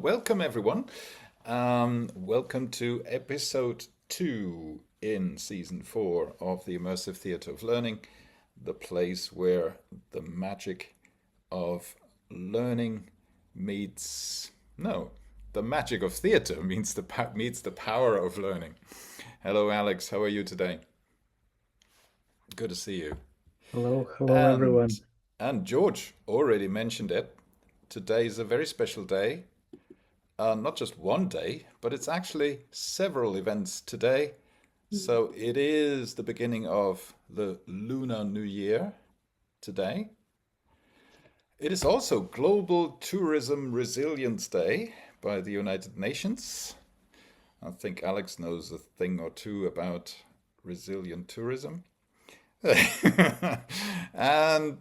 Welcome, everyone. Welcome to episode 2 in season 4 of the Immersive Theatre of Learning, the place where the magic of learning meets. No, the magic of theatre meets the power of learning. Hello, Alex. How are you today? Good to see you. Hello, And everyone. and George already mentioned it. Today is a very special day. Not just one day, but it's actually several events today. So it is the beginning of the Lunar New Year today. It is also Global Tourism Resilience Day by the United Nations. I think Alex knows a thing or two about resilient tourism. And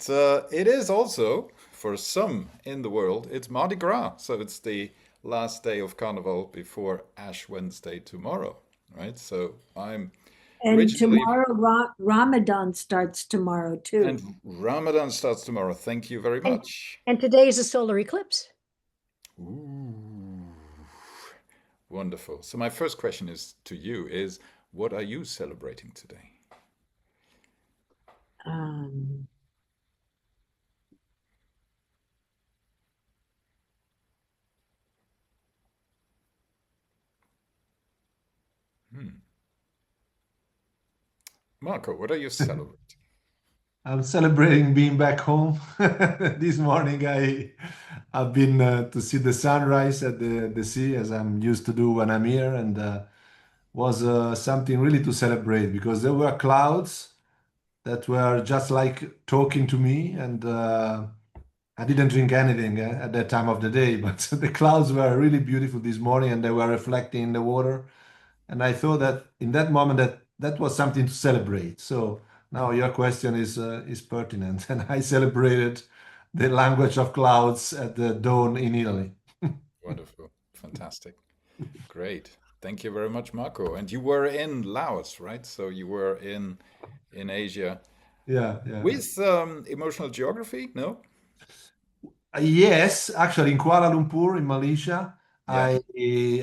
it is also, for some in the world, it's Mardi Gras. So it's the last day of Carnival before Ash Wednesday tomorrow, right? So I'm And originally, tomorrow, Ramadan starts tomorrow too. and Ramadan starts tomorrow. Thank you very And much. and today is a solar eclipse. Ooh, wonderful. So my first question is to you is, what are you celebrating today? Um, Hmm. Marco, what are you celebrating? I'm celebrating being back home. This morning I've been to see the sunrise at the sea as I'm used to do when I'm here, and was something really to celebrate because there were clouds that were just like talking to me, and I didn't drink anything at that time of the day, but the clouds were really beautiful this morning, and they were reflecting in the water. And I thought that in that moment that was something to celebrate. So now your question is pertinent, and I celebrated the language of clouds at the dawn in Italy. Wonderful. Fantastic. Great. Thank you very much, Marco. And you were in Laos, right? So you were in Asia Yeah, yeah. with emotional geography? No? Yes, actually, in Kuala Lumpur, in Malaysia, Yeah.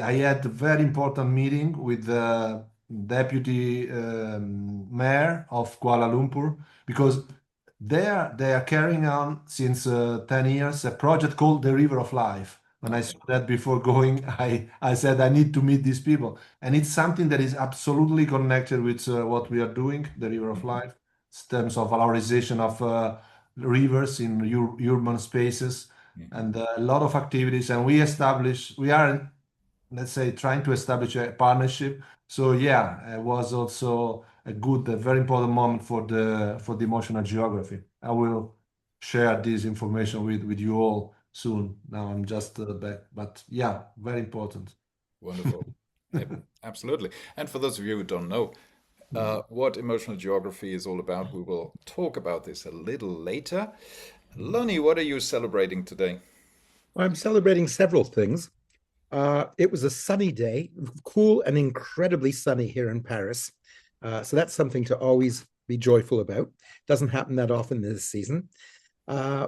I had a very important meeting with the deputy mayor of Kuala Lumpur because they are carrying on since 10 years a project called the River of Life. When I Okay. saw that before going, I said I need to meet these people, and it's something that is absolutely connected with what we are doing, the River of Mhm. Life, in terms of valorization of rivers in urban spaces, Mhm. and a lot of activities. And we are, let's say, trying to establish a partnership. So yeah, it was also a very important moment for the emotional geography. I will share this information with you all soon. Now I'm just back, but yeah, very important. Wonderful. Yep, absolutely. And for those of you who don't know, what emotional geography is all about, we will talk about this a little later. Lonnie, what are you celebrating today? I'm celebrating several things. It was a sunny day, cool and incredibly sunny here in Paris. So that's something to always be joyful about. Doesn't happen that often this season.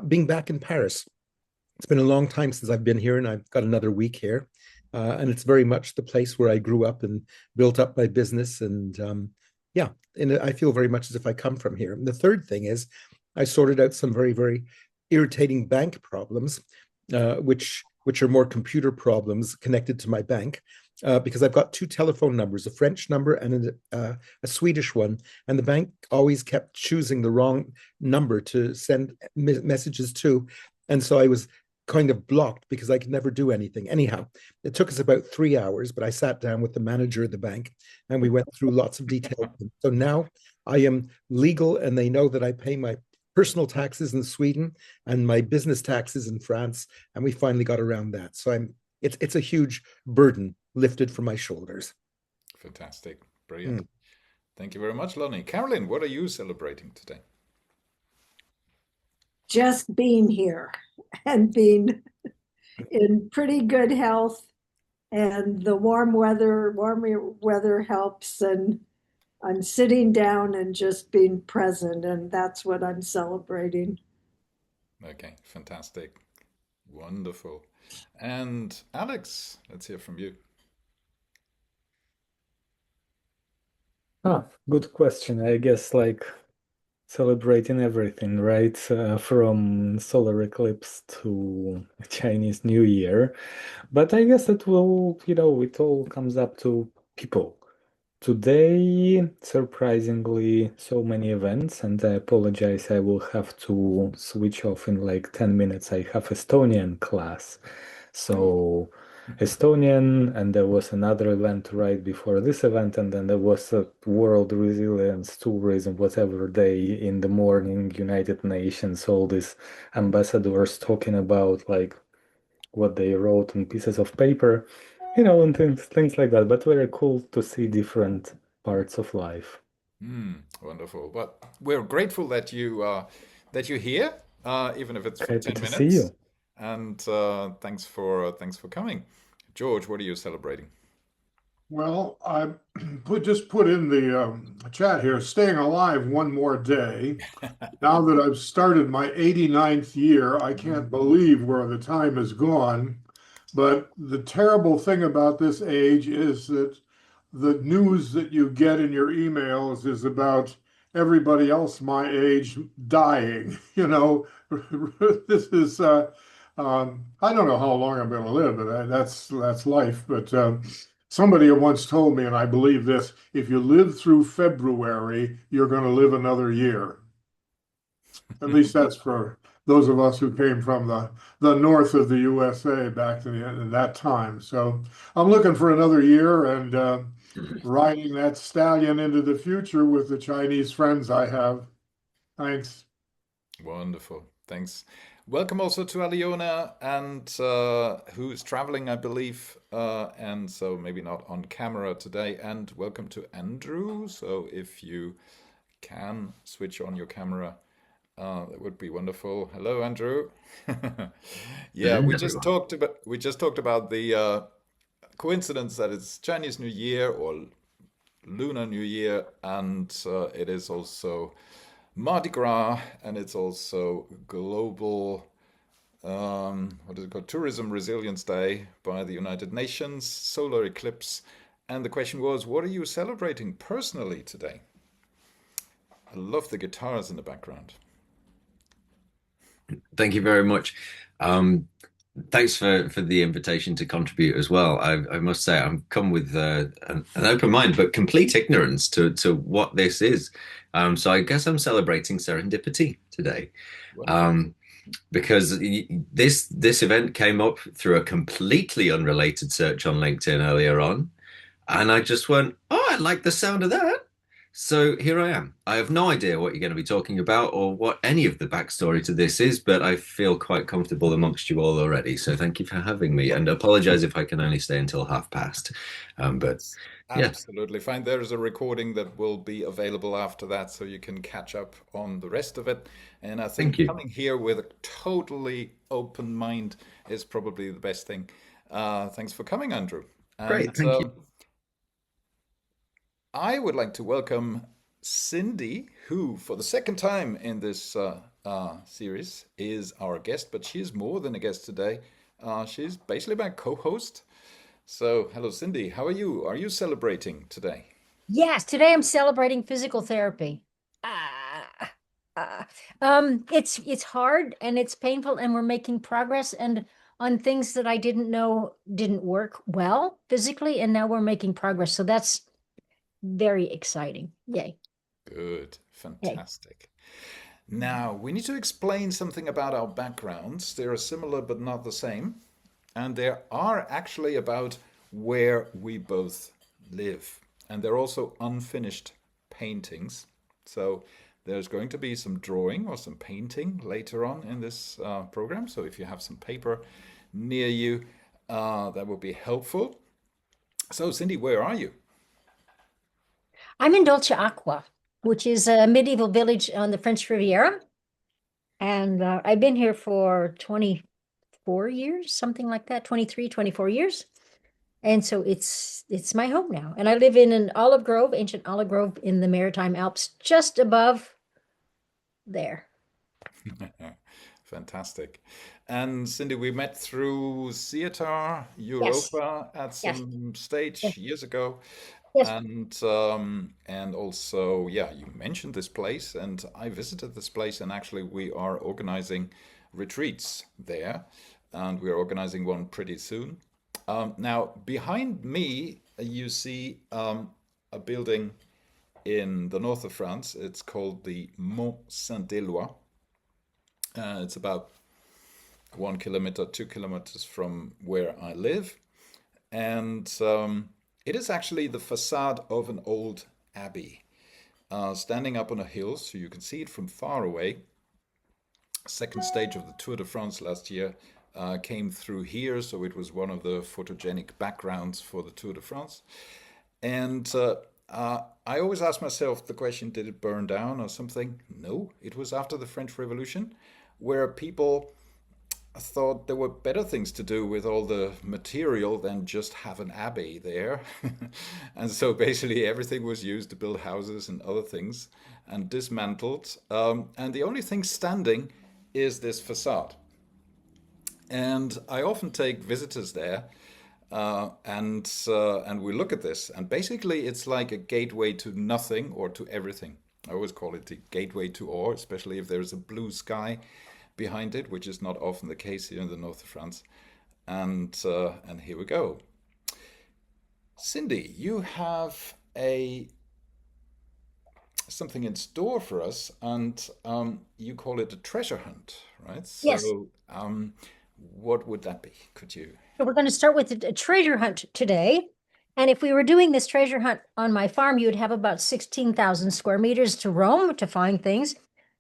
Being back in Paris, it's been a long time since I've been here, and I've got another week here. And it's very much the place where I grew up and built up my business. And yeah, and I feel very much as if I come from here. And the third thing is, I sorted out some very, very irritating bank problems, which are more computer problems connected to my bank. Because I've got two telephone numbers, a French number and a Swedish one, and the bank always kept choosing the wrong number to send messages to, and so I was kind of blocked because I could never do anything. Anyhow, it took us about 3 hours, but I sat down with the manager of the bank and we went through lots of details. So now I am legal and they know that I pay my personal taxes in Sweden and my business taxes in France. And we finally got around that. So it's a huge burden lifted from my shoulders. Fantastic. Brilliant. Mm. Thank you very much, Lonnie. Carolyn, what are you celebrating today? just being here and being in pretty good health, and the warmer weather helps, and I'm sitting down and just being present, and that's what I'm celebrating. Okay, fantastic. Wonderful. And Alex, let's hear from you. Good question. I guess like celebrating everything, right? From solar eclipse to Chinese New Year. But I guess it will, it all comes up to people. Today, surprisingly, so many events, and I apologize, I will have to switch off in like 10 minutes. I have Estonian class. So Estonian, and there was another event right before this event, and then there was a World Resilience Tourism, whatever day in the morning, United Nations, all these ambassadors talking about like what they wrote on pieces of paper, and things like that. But very cool to see different parts of life. Wonderful. But we're grateful that you're here, even if it's for Happy 10 to see minutes. you. And thanks for coming. George, what are you celebrating? Well, I just put in the chat here, staying alive one more day. Now that I've started my 89th year, I can't believe where the time has gone. But the terrible thing about this age is that the news that you get in your emails is about everybody else my age dying. This is I don't know how long I'm going to live, but that's life. But somebody once told me, and I believe this: if you live through February, you're going to live another year. At least that's for those of us who came from the north of the USA back in that time. So I'm looking for another year and riding that stallion into the future with the Chinese friends I have. Thanks. Wonderful. Thanks. Welcome also to Aliona, and who's traveling, I believe, and so maybe not on camera today. And welcome to Andrew. So if you can switch on your camera, that would be wonderful. Hello, Andrew. Yeah, we just talked about the coincidence that it's Chinese New Year or Lunar New Year, and it is also Mardi Gras, and it's also global, what is it called? Tourism Resilience Day by the United Nations, solar eclipse. And the question was, what are you celebrating personally today? I love the guitars in the background. Thank you very much. Thanks for the invitation to contribute as well. I must say I've come with an open mind, but complete ignorance to what this is. So I guess I'm celebrating serendipity today, because this event came up through a completely unrelated search on LinkedIn earlier on, and I just went, "Oh, I like the sound of that." So here I am. I have no idea what you're going to be talking about or what any of the backstory to this is, but I feel quite comfortable amongst you all already. So thank you for having me, and apologize if I can only stay until 5:30. But yeah, absolutely fine. There is a recording that will be available after that, so you can catch up on the rest of it. And I think coming here with a totally open mind is probably the best thing. Thanks for coming, Andrew. And, great, thank you. I would like to welcome Cindy, who for the second time in this series is our guest, but she is more than a guest today. She's basically my co-host. So hello, Cindy. How are you? Are you celebrating today? Yes, today I'm celebrating physical therapy. It's hard and it's painful, and we're making progress and on things that I didn't know didn't work well physically, and now we're making progress. So that's very exciting. Yay. Good. Fantastic. Yay. Now, we need to explain something about our backgrounds. They are similar but not the same. And they are actually about where we both live. And they're also unfinished paintings. So there's going to be some drawing or some painting later on in this program. So if you have some paper near you, that would be helpful. So, Cindy, where are you? I'm in Dolce Aqua, which is a medieval village on the French Riviera. And I've been here for 24 years, something like that, 23, 24 years. And so it's my home now. And I live in an olive grove, ancient olive grove in the Maritime Alps, just above there. Fantastic. And Cindy, we met through Theater Yes, Europa at yes, some yes, stage years ago. yes. And also, yeah, you mentioned this place, and I visited this place, and actually we are organizing retreats there, and we're organizing one pretty soon. Now, behind me, you see a building in the north of France. It's called the Mont Saint-Éloi. It's about 1 kilometer, 2 kilometers from where I live. And it is actually the facade of an old abbey, standing up on a hill, so you can see it from far away. Second stage of the Tour de France last year came through here, so it was one of the photogenic backgrounds for the Tour de France. And I always ask myself the question, did it burn down or something? No, it was after the French Revolution, where people thought there were better things to do with all the material than just have an abbey there. And so basically everything was used to build houses and other things and dismantled. And the only thing standing is this facade. And I often take visitors there, and we look at this, and basically it's like a gateway to nothing or to everything. I always call it the gateway to all, especially if there's a blue sky behind it, which is not often the case here in the north of France. And here we go. Cindy, you have something in store for us, and you call it a treasure hunt, right? Yes. So, what would that be? Could you? So we're going to start with a treasure hunt today. And if we were doing this treasure hunt on my farm, you would have about 16,000 square meters to roam to find things.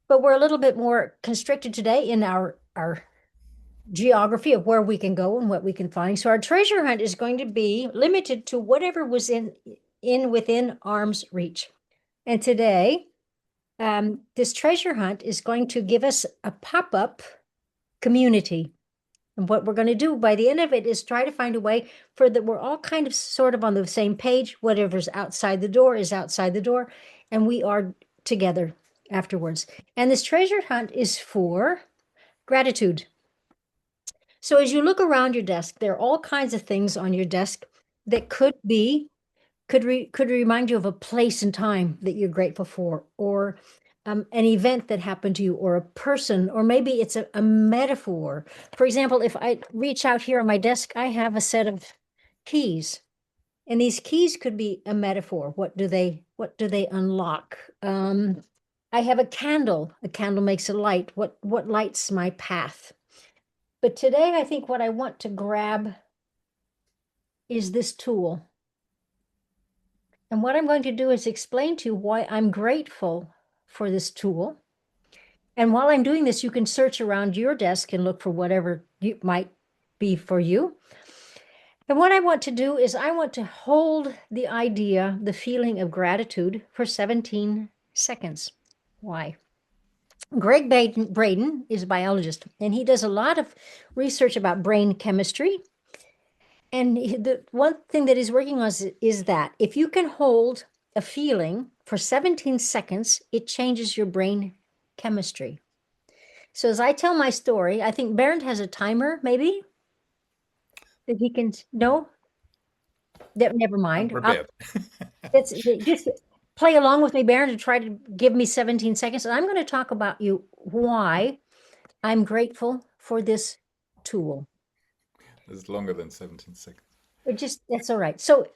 But we're a little bit more constricted today in our geography of where we can go and what we can find. So our treasure hunt is going to be limited to whatever was within arm's reach. And today, this treasure hunt is going to give us a pop-up community. And what we're going to do by the end of it is try to find a way for that we're all kind of sort of on the same page. Whatever's outside the door is outside the door, and we are together afterwards. And this treasure hunt is for gratitude. So as you look around your desk, there are all kinds of things on your desk that could remind you of a place and time that you're grateful for, or an event that happened to you, or a person, or maybe it's a metaphor. For example, if I reach out here on my desk, I have a set of keys, and these keys could be a metaphor. What do they unlock? I have a candle. A candle makes a light. What lights my path? But today, I think what I want to grab is this tool. And what I'm going to do is explain to you why I'm grateful for this tool. And while I'm doing this, you can search around your desk and look for whatever you might be for you. And what I want to do is I want to hold the idea, the feeling of gratitude for 17 seconds. Why? Greg Braden is a biologist, and he does a lot of research about brain chemistry. And the one thing that he's working on is that if you can hold a feeling for 17 seconds, it changes your brain chemistry. So as I tell my story, I think Bernd has a timer, maybe, that he can, no? Never mind. Just play along with me, Bernd, and try to give me 17 seconds. And I'm going to talk about why I'm grateful for this tool. It's longer than 17 seconds. That's all right. So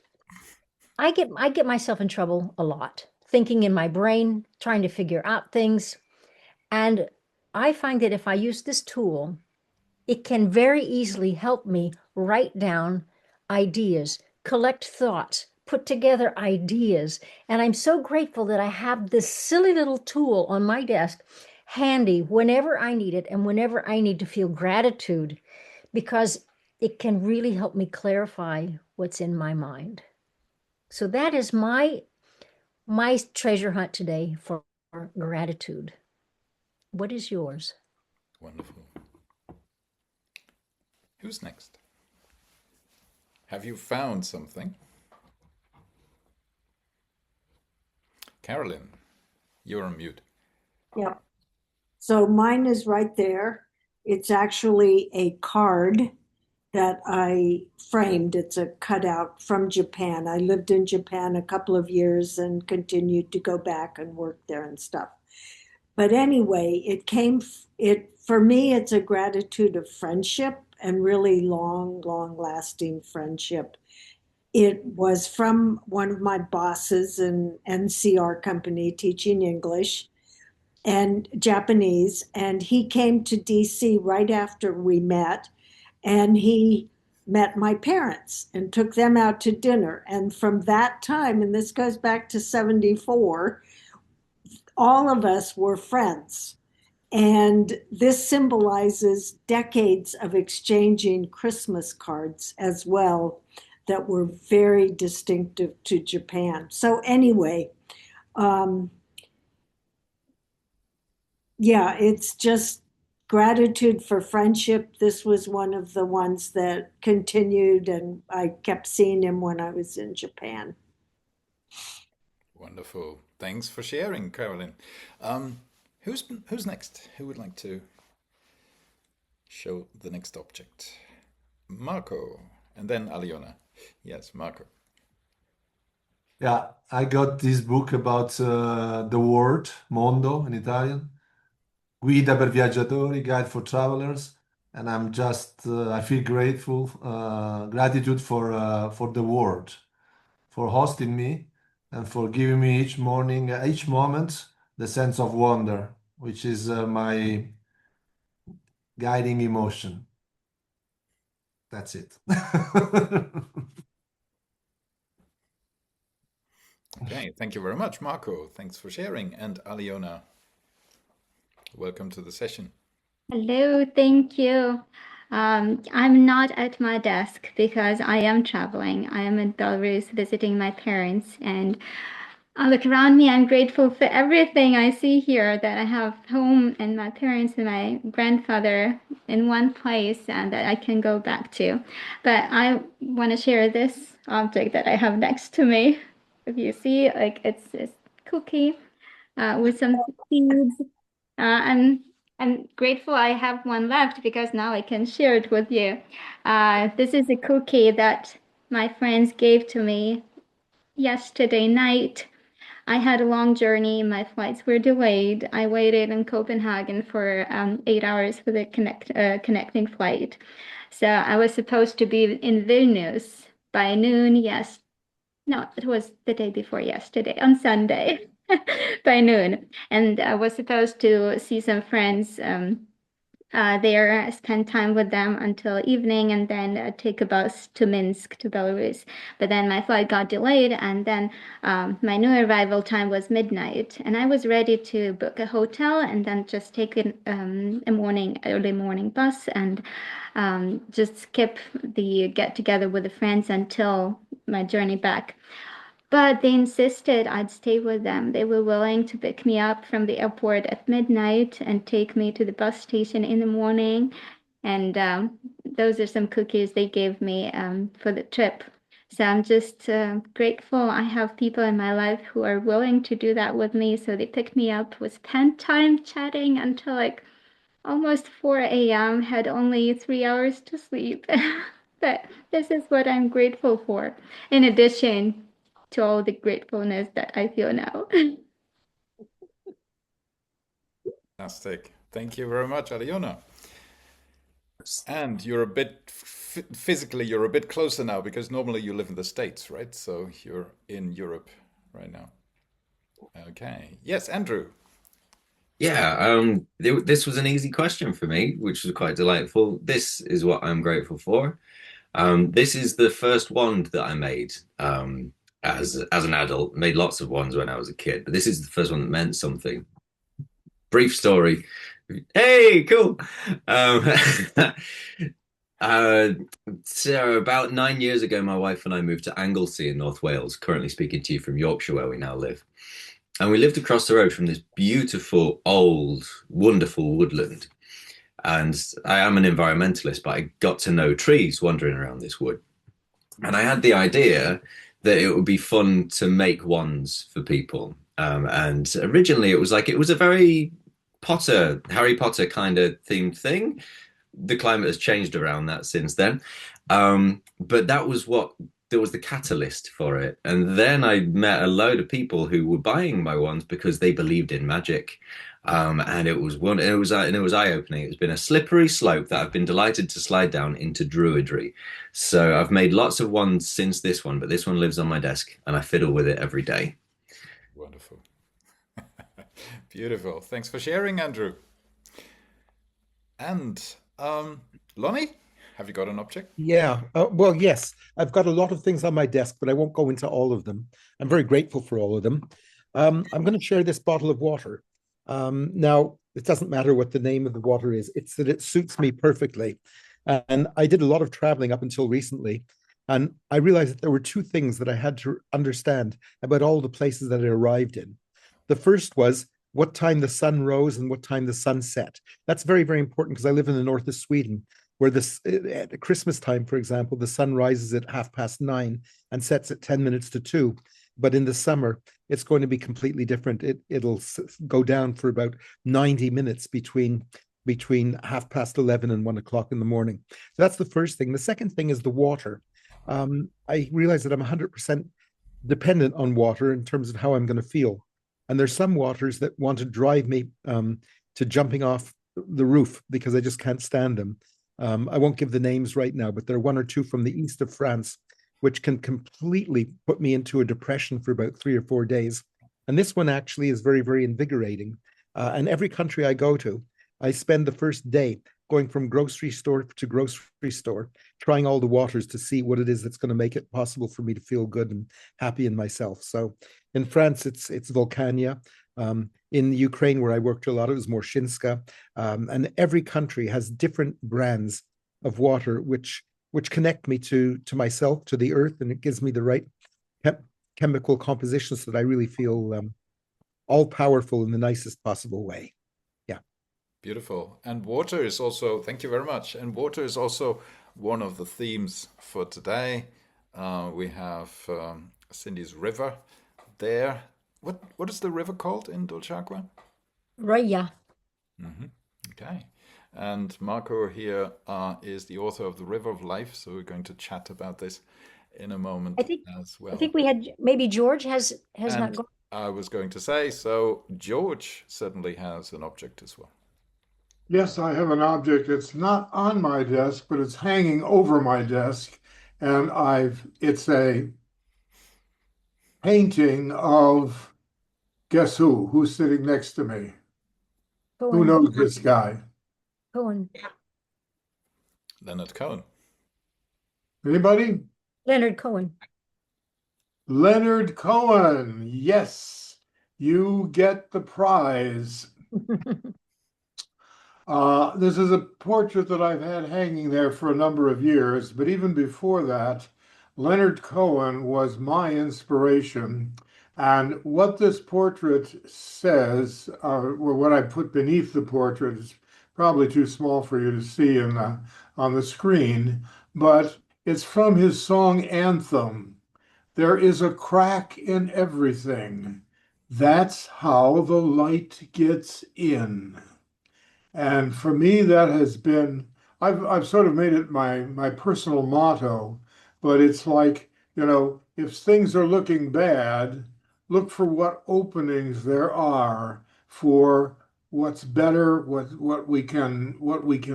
I get myself in trouble a lot, thinking in my brain, trying to figure out things. And I find that if I use this tool, it can very easily help me write down ideas, collect thoughts, put together ideas. And I'm so grateful that I have this silly little tool on my desk handy whenever I need it and whenever I need to feel gratitude, because it can really help me clarify what's in my mind. So that is my treasure hunt today for gratitude. What is yours? Wonderful. Who's next? Have you found something? Carolyn, you're on mute. Yeah. So mine is right there. It's actually a card that I framed. It's a cutout from Japan. I lived in Japan a couple of years and continued to go back and work there and stuff. But anyway, for me, it's a gratitude of friendship and really long, long lasting friendship. It was from one of my bosses in NCR company teaching English and Japanese. And he came to DC right after we met, and he met my parents and took them out to dinner. And from that time, and this goes back to 74, all of us were friends. And this symbolizes decades of exchanging Christmas cards as well that were very distinctive to Japan. So anyway, yeah, it's just gratitude for friendship. This was one of the ones that continued, and I kept seeing him when I was in Japan. Wonderful. Thanks for sharing, Carolyn. Who's next? Who would like to show the next object? Marco, and then Aliona. Yes, Marco. Yeah, I got this book about the world, Mondo in Italian, Guida per Viaggiatori, Guide for Travelers, and I feel gratitude for the world, for hosting me and for giving me each morning, each moment, the sense of wonder, which is my guiding emotion. That's it. Okay, thank you very much, Marco. Thanks for sharing. And Aliona, welcome to the session. Hello, thank you. I'm not at my desk because I am traveling. I am in Belarus visiting my parents, and I look around me. I'm grateful for everything I see here, that I have home and my parents and my grandfather in one place and that I can go back to. But I want to share this object that I have next to me. If you see, like it's cookie with some seeds. I'm grateful I have one left because now I can share it with you. This is a cookie that my friends gave to me yesterday night. I had a long journey. My flights were delayed. I waited in Copenhagen for 8 hours for the connecting flight. So I was supposed to be in Vilnius by noon. Yes, no, it was the day before yesterday, on Sunday by noon. And I was supposed to see some friends there, spend time with them until evening, and then take a bus to Minsk, to Belarus. But then my flight got delayed, and then my new arrival time was midnight. And I was ready to book a hotel and then just take a early morning bus and just skip the get together with the friends until my journey back. But they insisted I'd stay with them. They were willing to pick me up from the airport at midnight and take me to the bus station in the morning. And those are some cookies they gave me for the trip. So I'm just grateful I have people in my life who are willing to do that with me. So they picked me up, we spent time chatting until like almost 4 a.m., had only 3 hours to sleep. But this is what I'm grateful for, in addition to all the gratefulness that I feel now. Fantastic. Thank you very much, Aliona. And you're a bit physically, you're a bit closer now because normally you live in the States, right? So you're in Europe right now. Okay. Yes, Andrew. Yeah, this was an easy question for me, which was quite delightful. This is what I'm grateful for. This is the first wand that I made as an adult. Made lots of wands when I was a kid, but this is the first one that meant something. Brief story. Hey, cool. So about 9 years ago, my wife and I moved to Anglesey in North Wales, currently speaking to you from Yorkshire, where we now live. And we lived across the road from this beautiful, old, wonderful woodland. And I am an environmentalist, but I got to know trees wandering around this wood. And I had the idea that it would be fun to make wands for people. And originally it was a very Harry Potter kind of themed thing. the climate has changed around that since then. But that was the catalyst for it. And then I met a load of people who were buying my wands because they believed in magic. And it was eye-opening. It's been a slippery slope that I've been delighted to slide down into druidry. So I've made lots of wands since this one, but this one lives on my desk and I fiddle with it every day. Wonderful. Beautiful. Thanks for sharing, Andrew. And Lonnie, have you got an object? Yeah. Well, yes, I've got a lot of things on my desk, but I won't go into all of them. I'm very grateful for all of them. I'm going to share this bottle of water. Now, it doesn't matter what the name of the water is. It's that it suits me perfectly. And I did a lot of traveling up until recently. And I realized that there were two things that I had to understand about all the places that I arrived in. The first was what time the sun rose and what time the sun set. That's very, very important because I live in the north of Sweden, where at Christmas time, for example, the sun rises at 9:30 and sets at 10 minutes to 2. But in the summer, it's going to be completely different. It'll go down for about 90 minutes between 11:30 and 1 o'clock in the morning. So that's the first thing. The second thing is the water. I realize that I'm 100% dependent on water in terms of how I'm going to feel. And there's some waters that want to drive me to jumping off the roof because I just can't stand them. I won't give the names right now, but there are one or two from the east of France, which can completely put me into a depression for about 3 or 4 days. And this one actually is very, very invigorating. And every country I go to, I spend the first day going from grocery store to grocery store, trying all the waters to see what it is that's going to make it possible for me to feel good and happy in myself. So in France, it's Volcania. In Ukraine, where I worked a lot, it was more Shinska. And every country has different brands of water, which connect me to myself, to the earth, and it gives me the right chemical compositions that I really feel all powerful in the nicest possible way. Yeah. Beautiful. And water is also, thank you very much. And water is also one of the themes for today. We have Cindy's river there. What is the river called in Dolce Aqua? Raya. Okay. And Marco here is the author of The River of Life, so we're going to chat about this in a moment as well. I think we had maybe George has not gone. I was going to say, so George certainly has an object as well. Yes, I have an object. It's not on my desk, but it's hanging over my desk, and it's a painting of, guess who? Who's sitting next to me? Cohen. Who knows this guy? Cohen. Leonard Cohen. Anybody? Leonard Cohen. Leonard Cohen. Yes, you get the prize. This is a portrait that I've had hanging there for a number of years, but even before that, Leonard Cohen was my inspiration. And what this portrait says, or what I put beneath the portrait, is probably too small for you to see on the screen, but it's from his song Anthem. There is a crack in everything. That's how the light gets in. And for me, that has been, I've sort of made it my personal motto, but it's like, if things are looking bad, look for what openings there are for what's better, what we can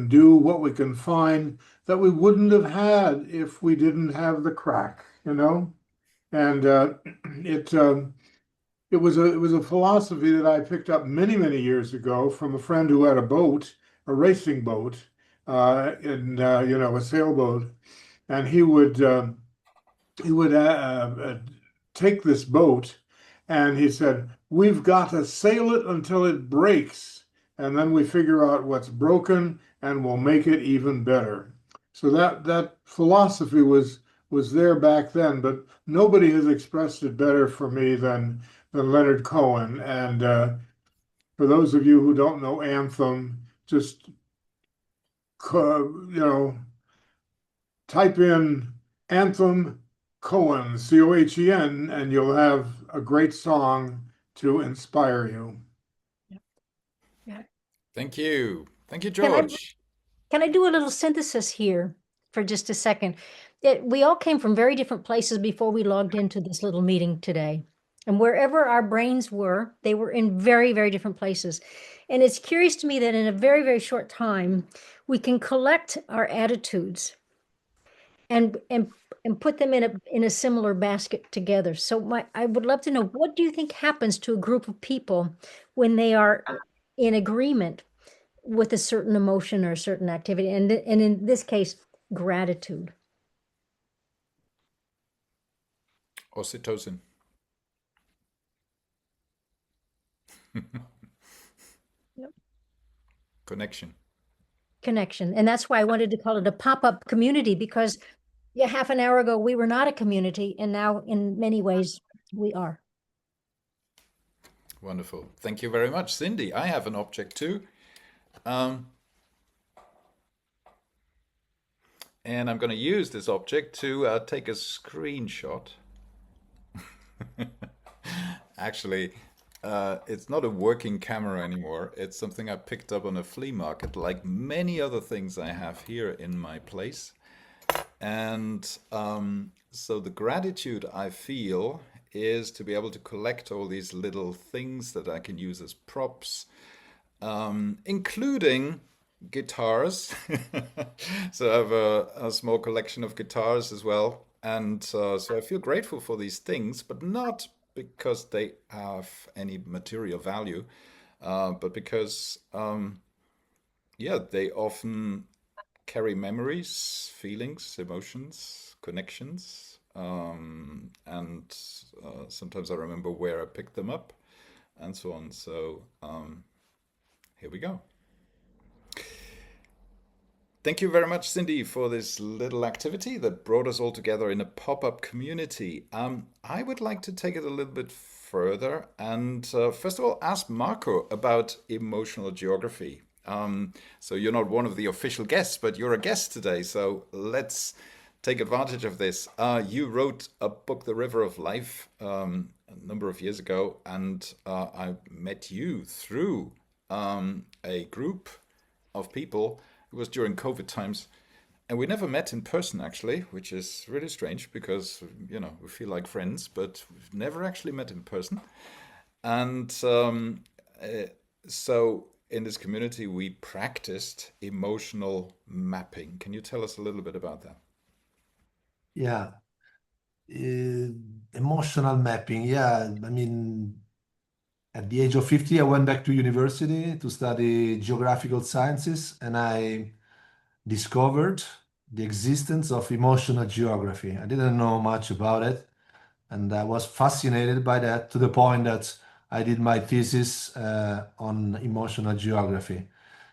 do, what we can find that we wouldn't have had if we didn't have the crack, And it was a philosophy that I picked up many, many years ago from a friend who had a racing boat, a sailboat, and he would take this boat, and he said, "We've got to sail it until it breaks, and then we figure out what's broken, and we'll make it even better." So that philosophy was there back then, but nobody has expressed it better for me than Leonard Cohen. And for those of you who don't know Anthem, just type in Anthem Cohen, Cohen, and you'll have a great song to inspire you. Thank you, George. Can I do a little synthesis here for just a second? We all came from very different places before we logged into this little meeting today. And wherever our brains were, they were in very, very different places. And it's curious to me that in a very, very short time, we can collect our attitudes and put them in a similar basket together. So I would love to know, what do you think happens to a group of people when they are in agreement with a certain emotion or a certain activity, and in this case, gratitude? Oxytocin. Yep. Connection. And that's why I wanted to call it a pop-up community, because yeah, half an hour ago we were not a community, and now in many ways we are. Wonderful. Thank you very much, Cindy. I have an object too. And I'm going to use this object to take a screenshot. Actually, it's not a working camera anymore. It's something I picked up on a flea market, like many other things I have here in my place. And so the gratitude I feel is to be able to collect all these little things that I can use as props, including guitars. So I have a small collection of guitars as well. And so I feel grateful for these things, but not because they have any material value, but because, yeah, they often carry memories, feelings, emotions, connections. And sometimes I remember where I picked them up and so on. So here we go. Thank you very much, Cindy, for this little activity that brought us all together in a pop-up community. I would like to take it a little bit further and first of all, ask Marco about emotional geography. So you're not one of the official guests, but you're a guest today. So let's take advantage of this. You wrote a book, The River of Life, a number of years ago, and I met you through a group of people. It was during COVID times, and we never met in person actually, which is really strange because, you know, we feel like friends, but we've never actually met in person. And so in this community, we practiced emotional mapping. Can you tell us a little bit about that? Yeah. Emotional mapping. Yeah. I mean, at the age of 50, I went back to university to study geographical sciences, and I discovered the existence of emotional geography. I didn't know much about it, and I was fascinated by that to the point that I did my thesis on emotional geography.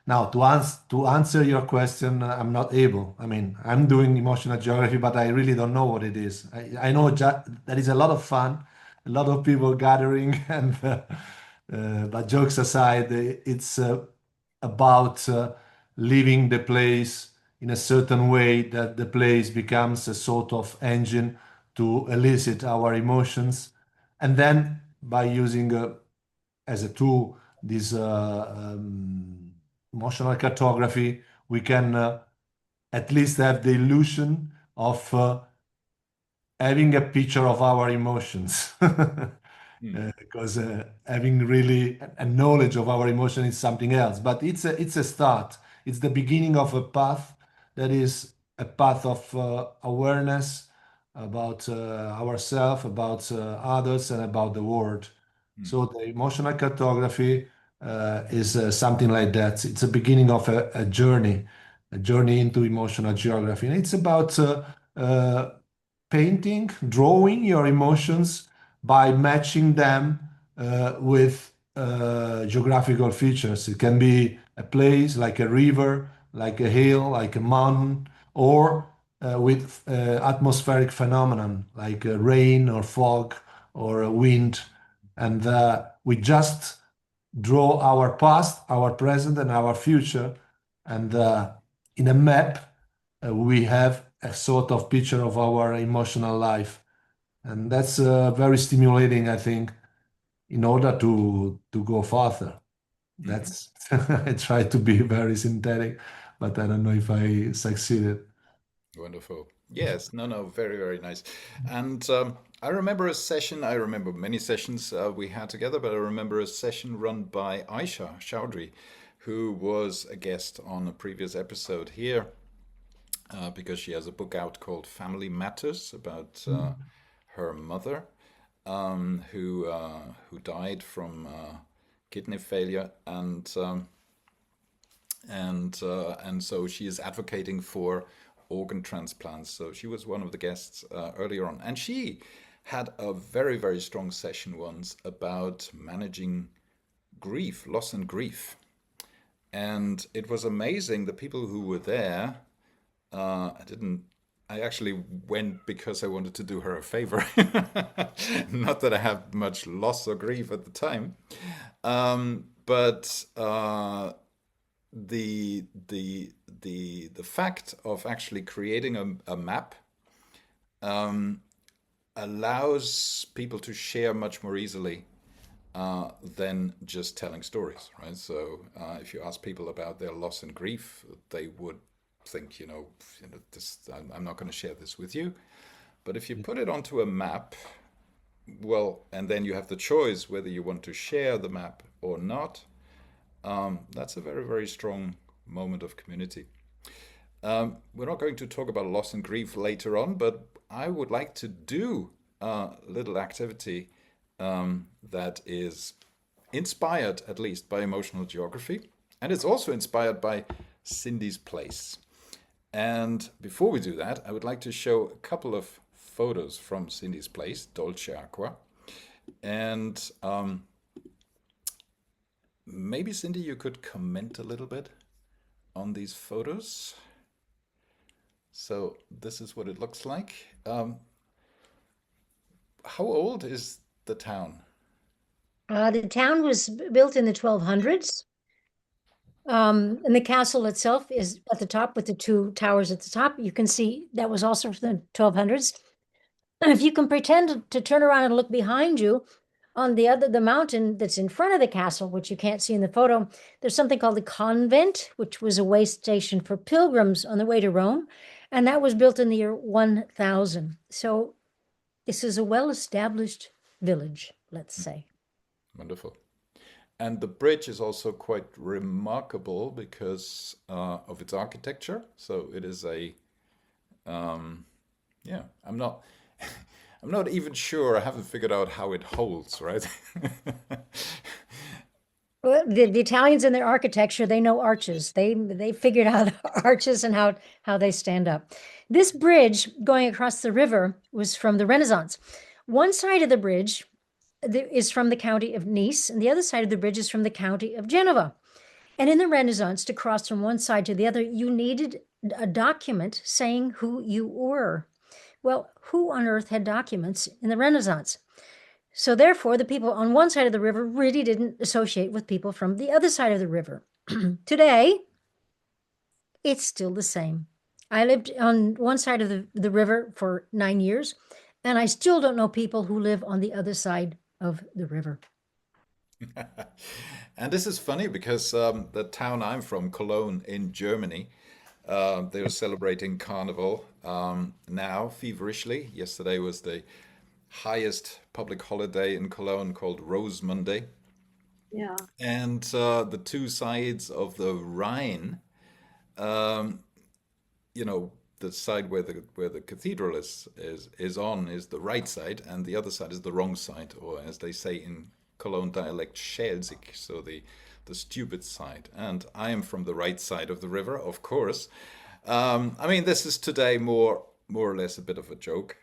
Now, to answer your question, I'm not able. I mean, I'm doing emotional geography, but I really don't know what it is. I know that is a lot of fun, a lot of people gathering, and but jokes aside, it's about living the place in a certain way that the place becomes a sort of engine to elicit our emotions, and then by using as a tool this emotional cartography, we can at least have the illusion of having a picture of our emotions. Because having really a knowledge of our emotion is something else, but it's a start. It's the beginning of a path that is a path of awareness about ourselves, about others, and about the world. So the emotional cartography is something like that. It's a beginning of a journey into emotional geography, and it's about painting, drawing your emotions by matching them with geographical features. It can be a place like a river, like a hill, like a mountain, or with atmospheric phenomenon like rain or fog or wind. And we just draw our past, our present, and our future. And in a map, we have a sort of picture of our emotional life. And that's very stimulating, I think, in order to go further. That's I try to be very synthetic, but I don't know if I succeeded. Wonderful. Yes, no, very, very nice. And I remember a session, I remember many sessions we had together, but I remember a session run by Aisha Chowdhury, who was a guest on a previous episode here, because she has a book out called Family Matters about her mother, who died from kidney failure, and so she is advocating for organ transplants. So she was one of the guests earlier on, and she had a very, very strong session once about managing grief, loss and grief. And it was amazing. The people who were there, I actually went because I wanted to do her a favor. Not that I had much loss or grief at the time, but the fact of actually creating a map allows people to share much more easily than just telling stories, right? So if you ask people about their loss and grief, they would think, this, I'm not going to share this with you. But if you put it onto a map, well, and then you have the choice whether you want to share the map or not, that's a very, very strong moment of community. We're not going to talk about loss and grief later on, but I would like to do a little activity that is inspired, at least, by emotional geography. And it's also inspired by Cindy's place. And before we do that, I would like to show a couple of photos from Cindy's place, Dolce Acqua. And maybe, Cindy, you could comment a little bit on these photos. So this is what it looks like. How old is the town? The town was built in the 1200s. And the castle itself is at the top with the two towers at the top. You can see that was also from the 1200s. And if you can pretend to turn around and look behind you, on the mountain that's in front of the castle, which you can't see in the photo, there's something called the convent, which was a way station for pilgrims on the way to Rome. And that was built in the year 1000. So this is a well-established village, let's say. Wonderful. And the bridge is also quite remarkable because of its architecture. So it is I'm not I'm not even sure. I haven't figured out how it holds, right? Well, the Italians in their architecture, they know arches. They figured out arches and how they stand up. This bridge going across the river was from the Renaissance. One side of the bridge is from the county of Nice, and the other side of the bridge is from the county of Genova. And in the Renaissance, to cross from one side to the other, you needed a document saying who you were. Well, who on earth had documents in the Renaissance? So therefore, the people on one side of the river really didn't associate with people from the other side of the river. Today, it's still the same. I lived on one side of the river for 9 years, and I still don't know people who live on the other side of the river. And this is funny because the town I'm from, Cologne in Germany, they're celebrating Carnival now feverishly. Yesterday was the highest public holiday in Cologne called Rose Monday. Yeah. And the two sides of the Rhine, the side where the cathedral is the right side, and the other side is the wrong side, or as they say in Cologne dialect, Schelsig, so the stupid side. And I am from the right side of the river, of course. This is today more or less a bit of a joke.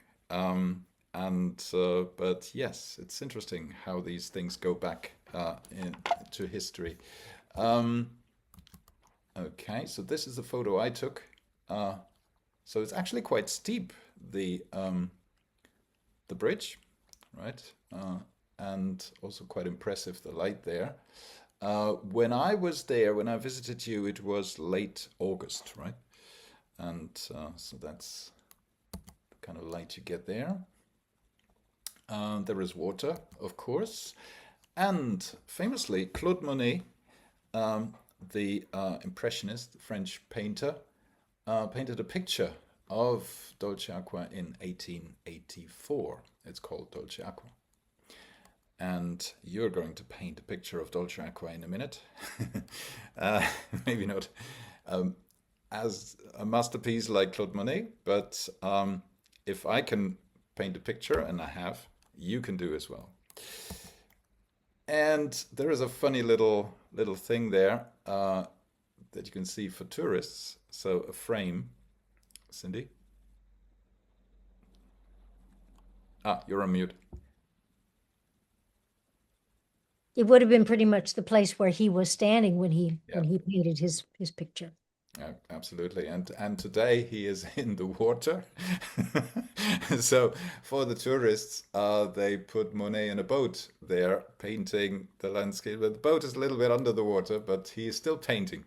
But yes, it's interesting how these things go back into history. Okay, so this is the photo I took. So it's actually quite steep, the bridge, right? And also quite impressive, the light there. When I was there, when I visited you, it was late August, right? And so that's the kind of light you get there. There is water, of course. And famously, Claude Monet the impressionist, French painter, painted a picture of Dolce Aqua in 1884. It's called Dolce Aqua. And you're going to paint a picture of Dolce Aqua in a minute. Maybe not as a masterpiece like Claude Monet, but if I can paint a picture, and I have, you can do as well. And there is a funny little thing there that you can see for tourists. So a frame, Cindy. You're on mute. It would have been pretty much the place where he was standing when he painted his picture. Yeah, absolutely. And today he is in the water. So for the tourists, they put Monet in a boat there painting the landscape. But the boat is a little bit under the water, but he is still painting.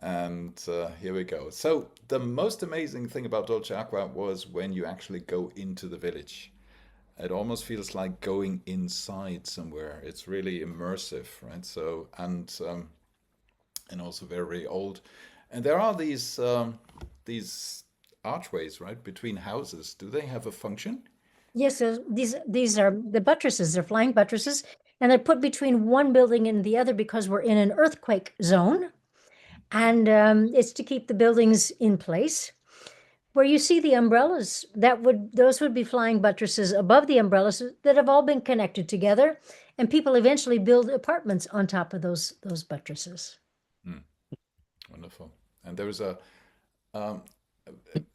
And here we go. So the most amazing thing about Dolce Aqua was when you actually go into the village. It almost feels like going inside somewhere. It's really immersive, right? So, and also very old. And there are these archways, right, between houses. Do they have a function? Yes, these are the buttresses. They're flying buttresses, and they're put between one building and the other because we're in an earthquake zone, and it's to keep the buildings in place. Where you see the umbrellas, those would be flying buttresses above the umbrellas that have all been connected together, and people eventually build apartments on top of those buttresses. Wonderful. And there was a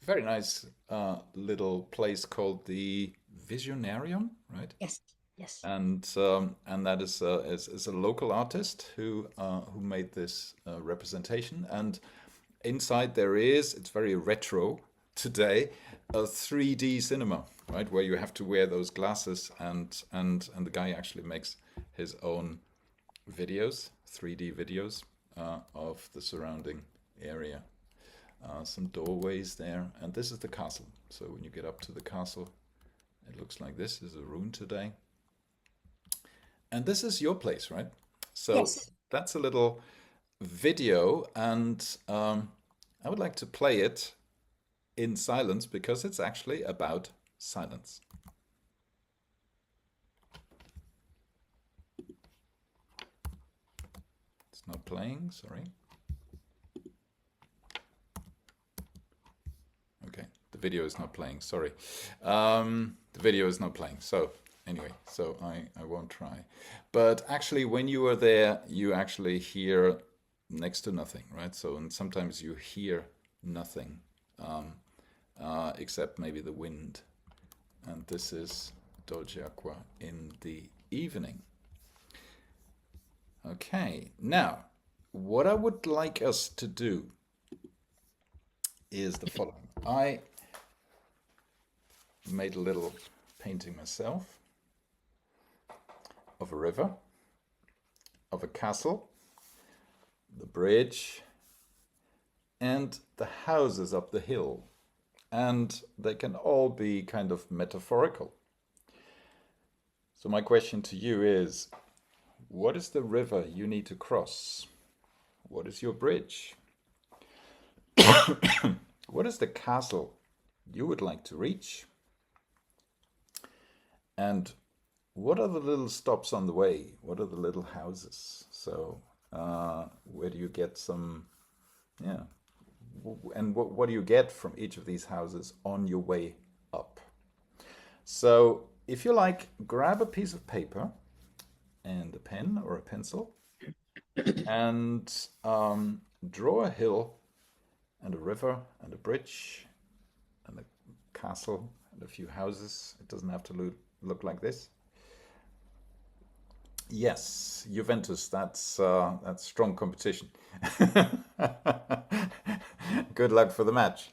very nice little place called the Visionarium, right? Yes, yes. And that is a local artist who made this representation. And inside it's very retro today, a 3D cinema, right, where you have to wear those glasses, and the guy actually makes his own videos, 3D videos of the surrounding area. Some doorways there, and this is the castle. So when you get up to the castle, it looks like this. Is a ruin today. And this is your place, right? So yes. That's a little video, and I would like to play it in silence because it's actually about silence. It's not playing, sorry. Okay, the video is not playing, sorry. The video is not playing, so anyway, so I won't try. But actually, when you are there, you actually hear next to nothing, right? So, and sometimes you hear nothing. Except maybe the wind. And this is Dolce Aqua in the evening. Okay, now, what I would like us to do is the following. I made a little painting myself of a river, of a castle, the bridge, and the houses up the hill. And they can all be kind of metaphorical. So my question to you is, what is the river you need to cross? What is your bridge? What is the castle you would like to reach? And what are the little stops on the way? What are the little houses? So where do you get some, and what do you get from each of these houses on your way up? So if you like, grab a piece of paper and a pen or a pencil and draw a hill and a river and a bridge and a castle and a few houses. It doesn't have to look like this. Yes, Juventus, that's strong competition. Good luck for the match.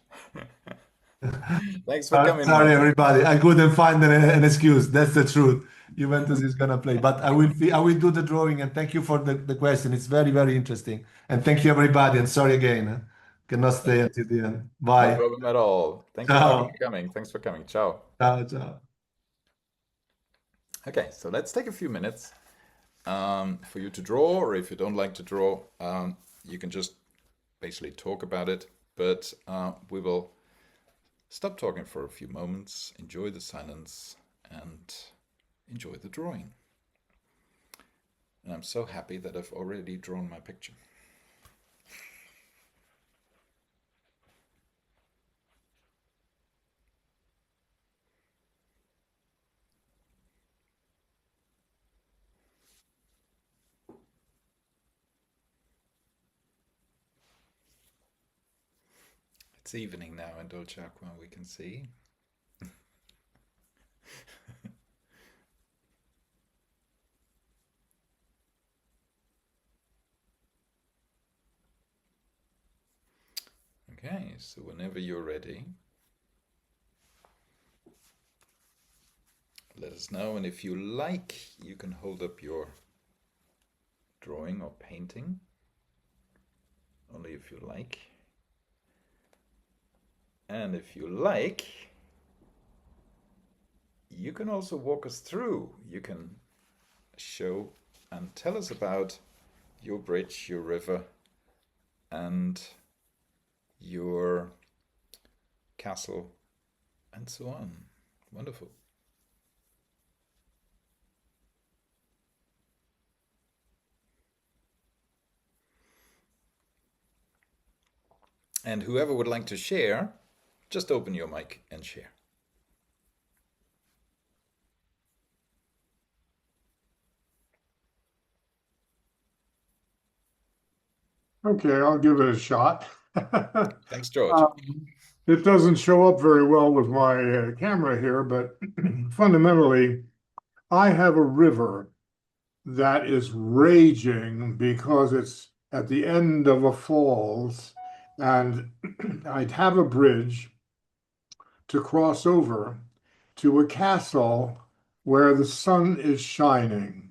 Thanks for coming. Sorry, everybody. I couldn't find an excuse. That's the truth. Juventus is gonna play, but I will do the drawing. And thank you for the question. It's very, very interesting. And thank you, everybody. And sorry again. Cannot stay until the end. Bye. No problem at all. Thank you for coming. Thanks for coming. Ciao. Ciao, ciao. Okay, so let's take a few minutes for you to draw, or if you don't like to draw, you can just basically talk about it. But we will stop talking for a few moments, enjoy the silence, and enjoy the drawing. And I'm so happy that I've already drawn my picture. It's evening now in Dolce Aqua, we can see. Okay, so whenever you're ready, let us know. And if you like, you can hold up your drawing or painting, only if you like. And if you like, you can also walk us through. You can show and tell us about your bridge, your river, and your castle, and so on. Wonderful. And whoever would like to share, just open your mic and share. Okay, I'll give it a shot. Thanks, George. It doesn't show up very well with my camera here, but fundamentally, I have a river that is raging because it's at the end of a falls, and I'd have a bridge to cross over to a castle where the sun is shining.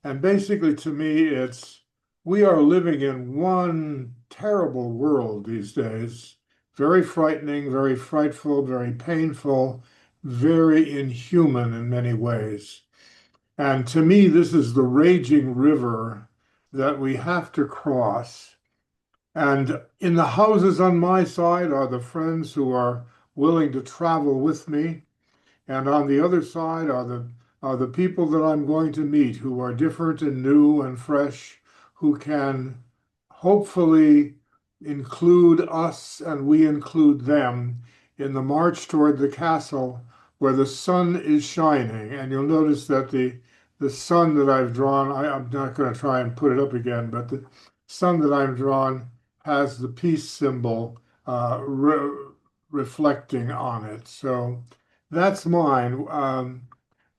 And basically, to me, it's we are living in one terrible world these days. Very frightening, very frightful, very painful, very inhuman in many ways. And to me, this is the raging river that we have to cross. And in the houses on my side are the friends who are willing to travel with me. And on the other side are the people that I'm going to meet who are different and new and fresh, who can hopefully include us and we include them in the march toward the castle where the sun is shining. And you'll notice that the sun that I've drawn, I'm not going to try and put it up again, but the sun that I've drawn has the peace symbol reflecting on it. So that's mine.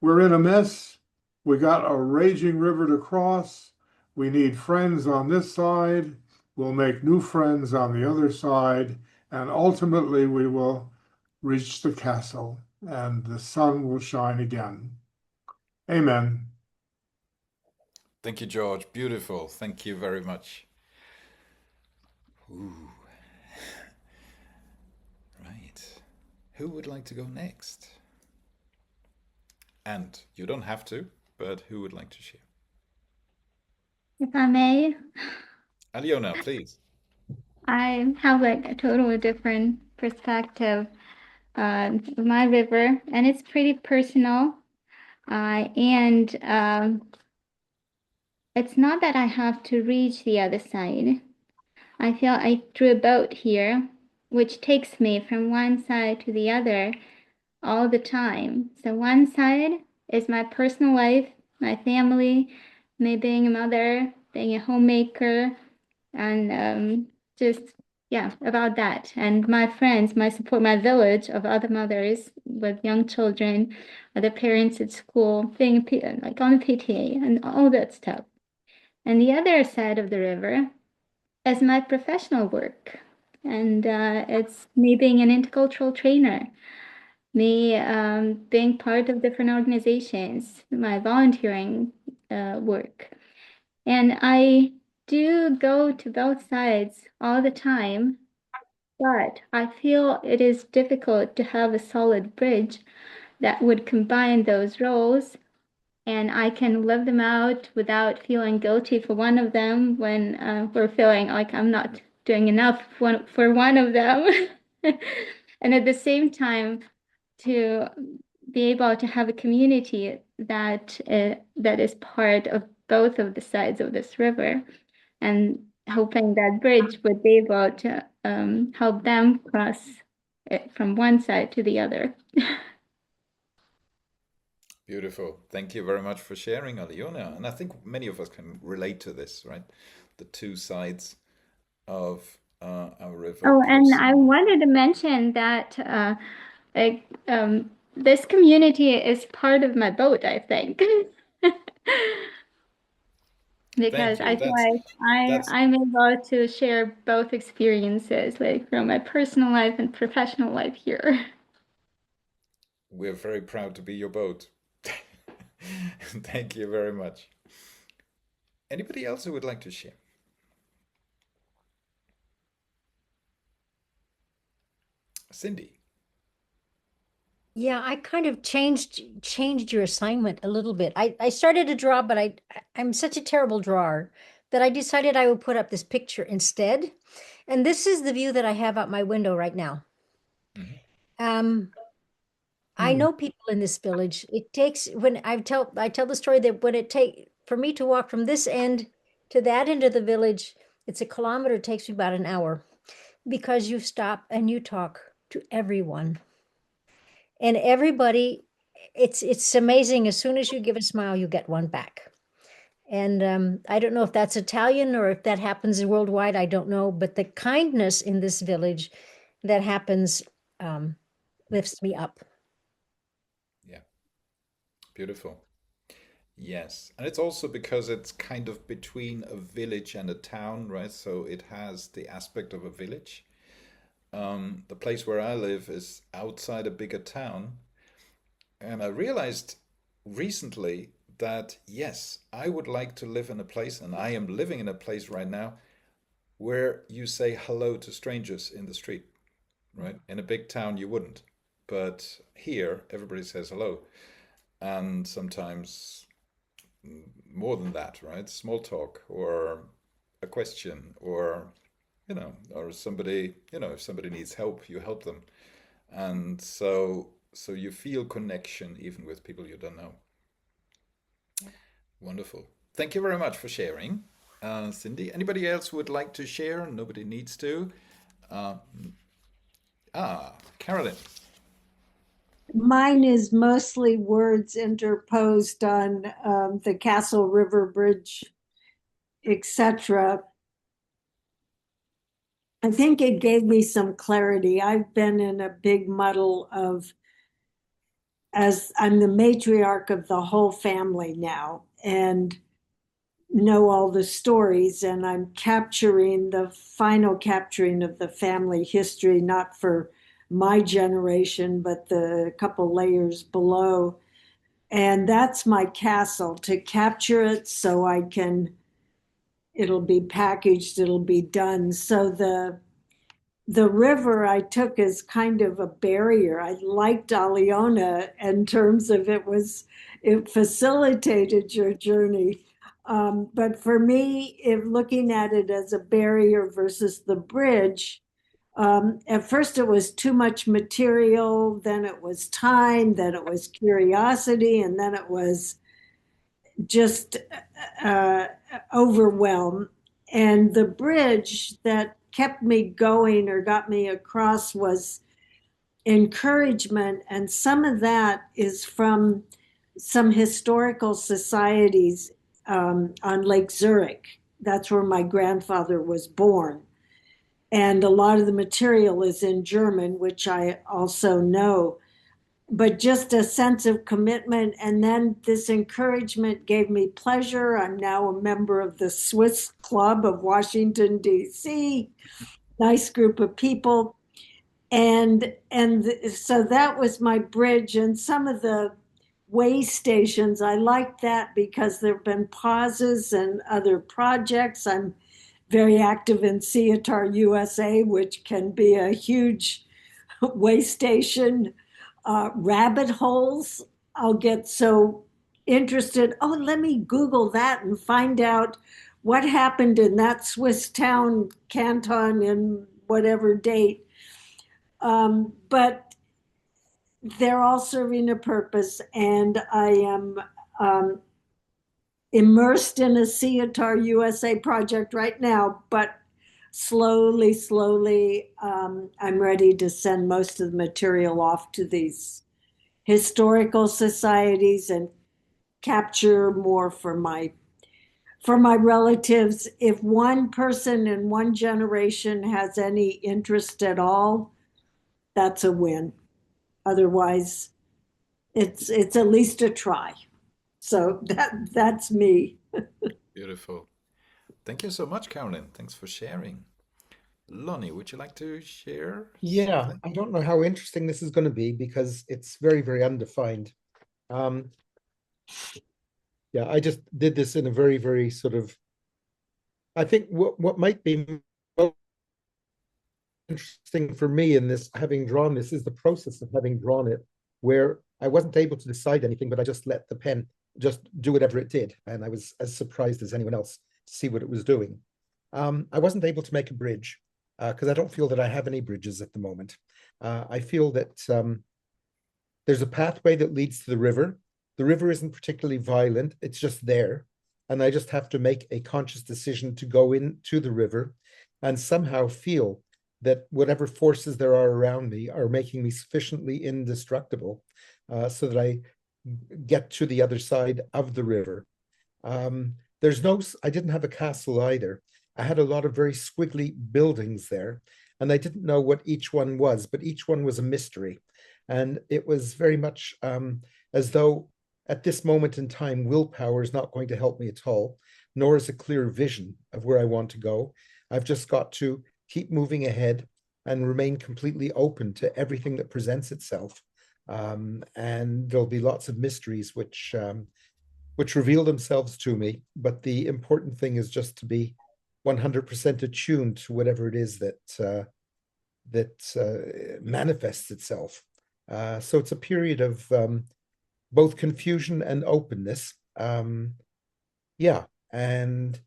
We're in a mess. We got a raging river to cross. We need friends on this side. We'll make new friends on the other side. And ultimately, we will reach the castle and the sun will shine again. Amen. Thank you, George. Beautiful. Thank you very much. Ooh. Right. Who would like to go next? And you don't have to, but who would like to share? If I may, Aliona, please. I have like a totally different perspective of my river, and it's pretty personal. And it's not that I have to reach the other side. I feel I drew a boat here, which takes me from one side to the other all the time. So one side is my personal life, my family, me being a mother, being a homemaker, and just, yeah, about that. And my friends, my support, my village of other mothers with young children, other parents at school, being like on the PTA and all that stuff. And the other side of the river is my professional work. And it's me being an intercultural trainer, me being part of different organizations, my volunteering work. And I do go to both sides all the time, but I feel it is difficult to have a solid bridge that would combine those roles and I can live them out without feeling guilty for one of them when we're feeling like I'm not doing enough for one of them. And at the same time, to be able to have a community that is part of both of the sides of this river, and hoping that bridge would be able to help them cross it from one side to the other. Beautiful. Thank you very much for sharing, Iryna. And I think many of us can relate to this, right? The two sides of our river. Oh, and I wanted to mention that this community is part of my boat, I think. Because I feel like I'm able to share both experiences, like from my personal life and professional life here. We're very proud to be your boat. Thank you very much. Anybody else who would like to share? Cindy. Yeah, I kind of changed your assignment a little bit. I started to draw, but I'm such a terrible drawer that I decided I would put up this picture instead. And this is the view that I have out my window right now. I know people in this village. It takes when I tell the story that when it take for me to walk from this end to that end of the village, it's a kilometer, it takes me about an hour because you stop and you talk to everyone. And everybody, it's amazing. As soon as you give a smile, you get one back. And I don't know if that's Italian or if that happens worldwide. I don't know. But the kindness in this village that happens lifts me up. Yeah. Beautiful. Yes. And it's also because it's kind of between a village and a town, right? So it has the aspect of a village. The place where I live is outside a bigger town. And I realized recently that, yes, I would like to live in a place, and I am living in a place right now, where you say hello to strangers in the street, right? In a big town, you wouldn't. But here, everybody says hello. And sometimes more than that, right? Small talk or a question or or somebody, if somebody needs help, you help them. And so you feel connection even with people you don't know. Wonderful. Thank you very much for sharing, Cindy. Anybody else would like to share? Nobody needs to. Carolyn. Mine is mostly words interposed on the Castle River Bridge, etc. I think it gave me some clarity. I've been in a big muddle as I'm the matriarch of the whole family now and know all the stories, and I'm capturing the final capturing of the family history, not for my generation, but the couple layers below. And that's my castle, to capture it so it'll be packaged, it'll be done. So the river I took as kind of a barrier. I liked Iryna in terms of it facilitated your journey. But for me, looking at it as a barrier versus the bridge, at first it was too much material, then it was time, then it was curiosity, and then it was just overwhelm. And the bridge that kept me going or got me across was encouragement. And some of that is from some historical societies on Lake Zurich. That's where my grandfather was born. And a lot of the material is in German, which I also know. But just a sense of commitment. And then this encouragement gave me pleasure. I'm now a member of the Swiss Club of Washington, D.C., nice group of people. And so that was my bridge. And some of the way stations, I like that because there have been pauses and other projects. I'm very active in Theater USA, which can be a huge way station. Rabbit holes, I'll get so interested, oh, let me Google that and find out what happened in that Swiss town, canton, in whatever date. But they're all serving a purpose, and I am immersed in a CITAR USA project right now, but slowly, I'm ready to send most of the material off to these historical societies and capture more for my relatives. If one person in one generation has any interest at all, that's a win. Otherwise, it's at least a try. So that's me. Beautiful. Thank you so much, Carolyn. Thanks for sharing. Lonnie, would you like to share Yeah, something? I don't know how interesting this is going to be because it's very, very undefined. Um, yeah, I just did this in a very, very sort of, I think what might be most interesting for me in this, having drawn this, is the process of having drawn it, where I wasn't able to decide anything, but I just let the pen just do whatever it did. And I was as surprised as anyone else to see what it was doing. I wasn't able to make a bridge because I don't feel that I have any bridges at the moment. I feel that there's a pathway that leads to the river. The river isn't particularly violent, it's just there. And I just have to make a conscious decision to go into the river and somehow feel that whatever forces there are around me are making me sufficiently indestructible so that I get to the other side of the river. I didn't have a castle either. I had a lot of very squiggly buildings there, and I didn't know what each one was, but each one was a mystery. And it was very much as though at this moment in time, willpower is not going to help me at all, nor is a clear vision of where I want to go. I've just got to keep moving ahead and remain completely open to everything that presents itself. And there'll be lots of mysteries which reveal themselves to me. But the important thing is just to be 100% attuned to whatever it is that manifests itself. So it's a period of both confusion and openness. Yeah, and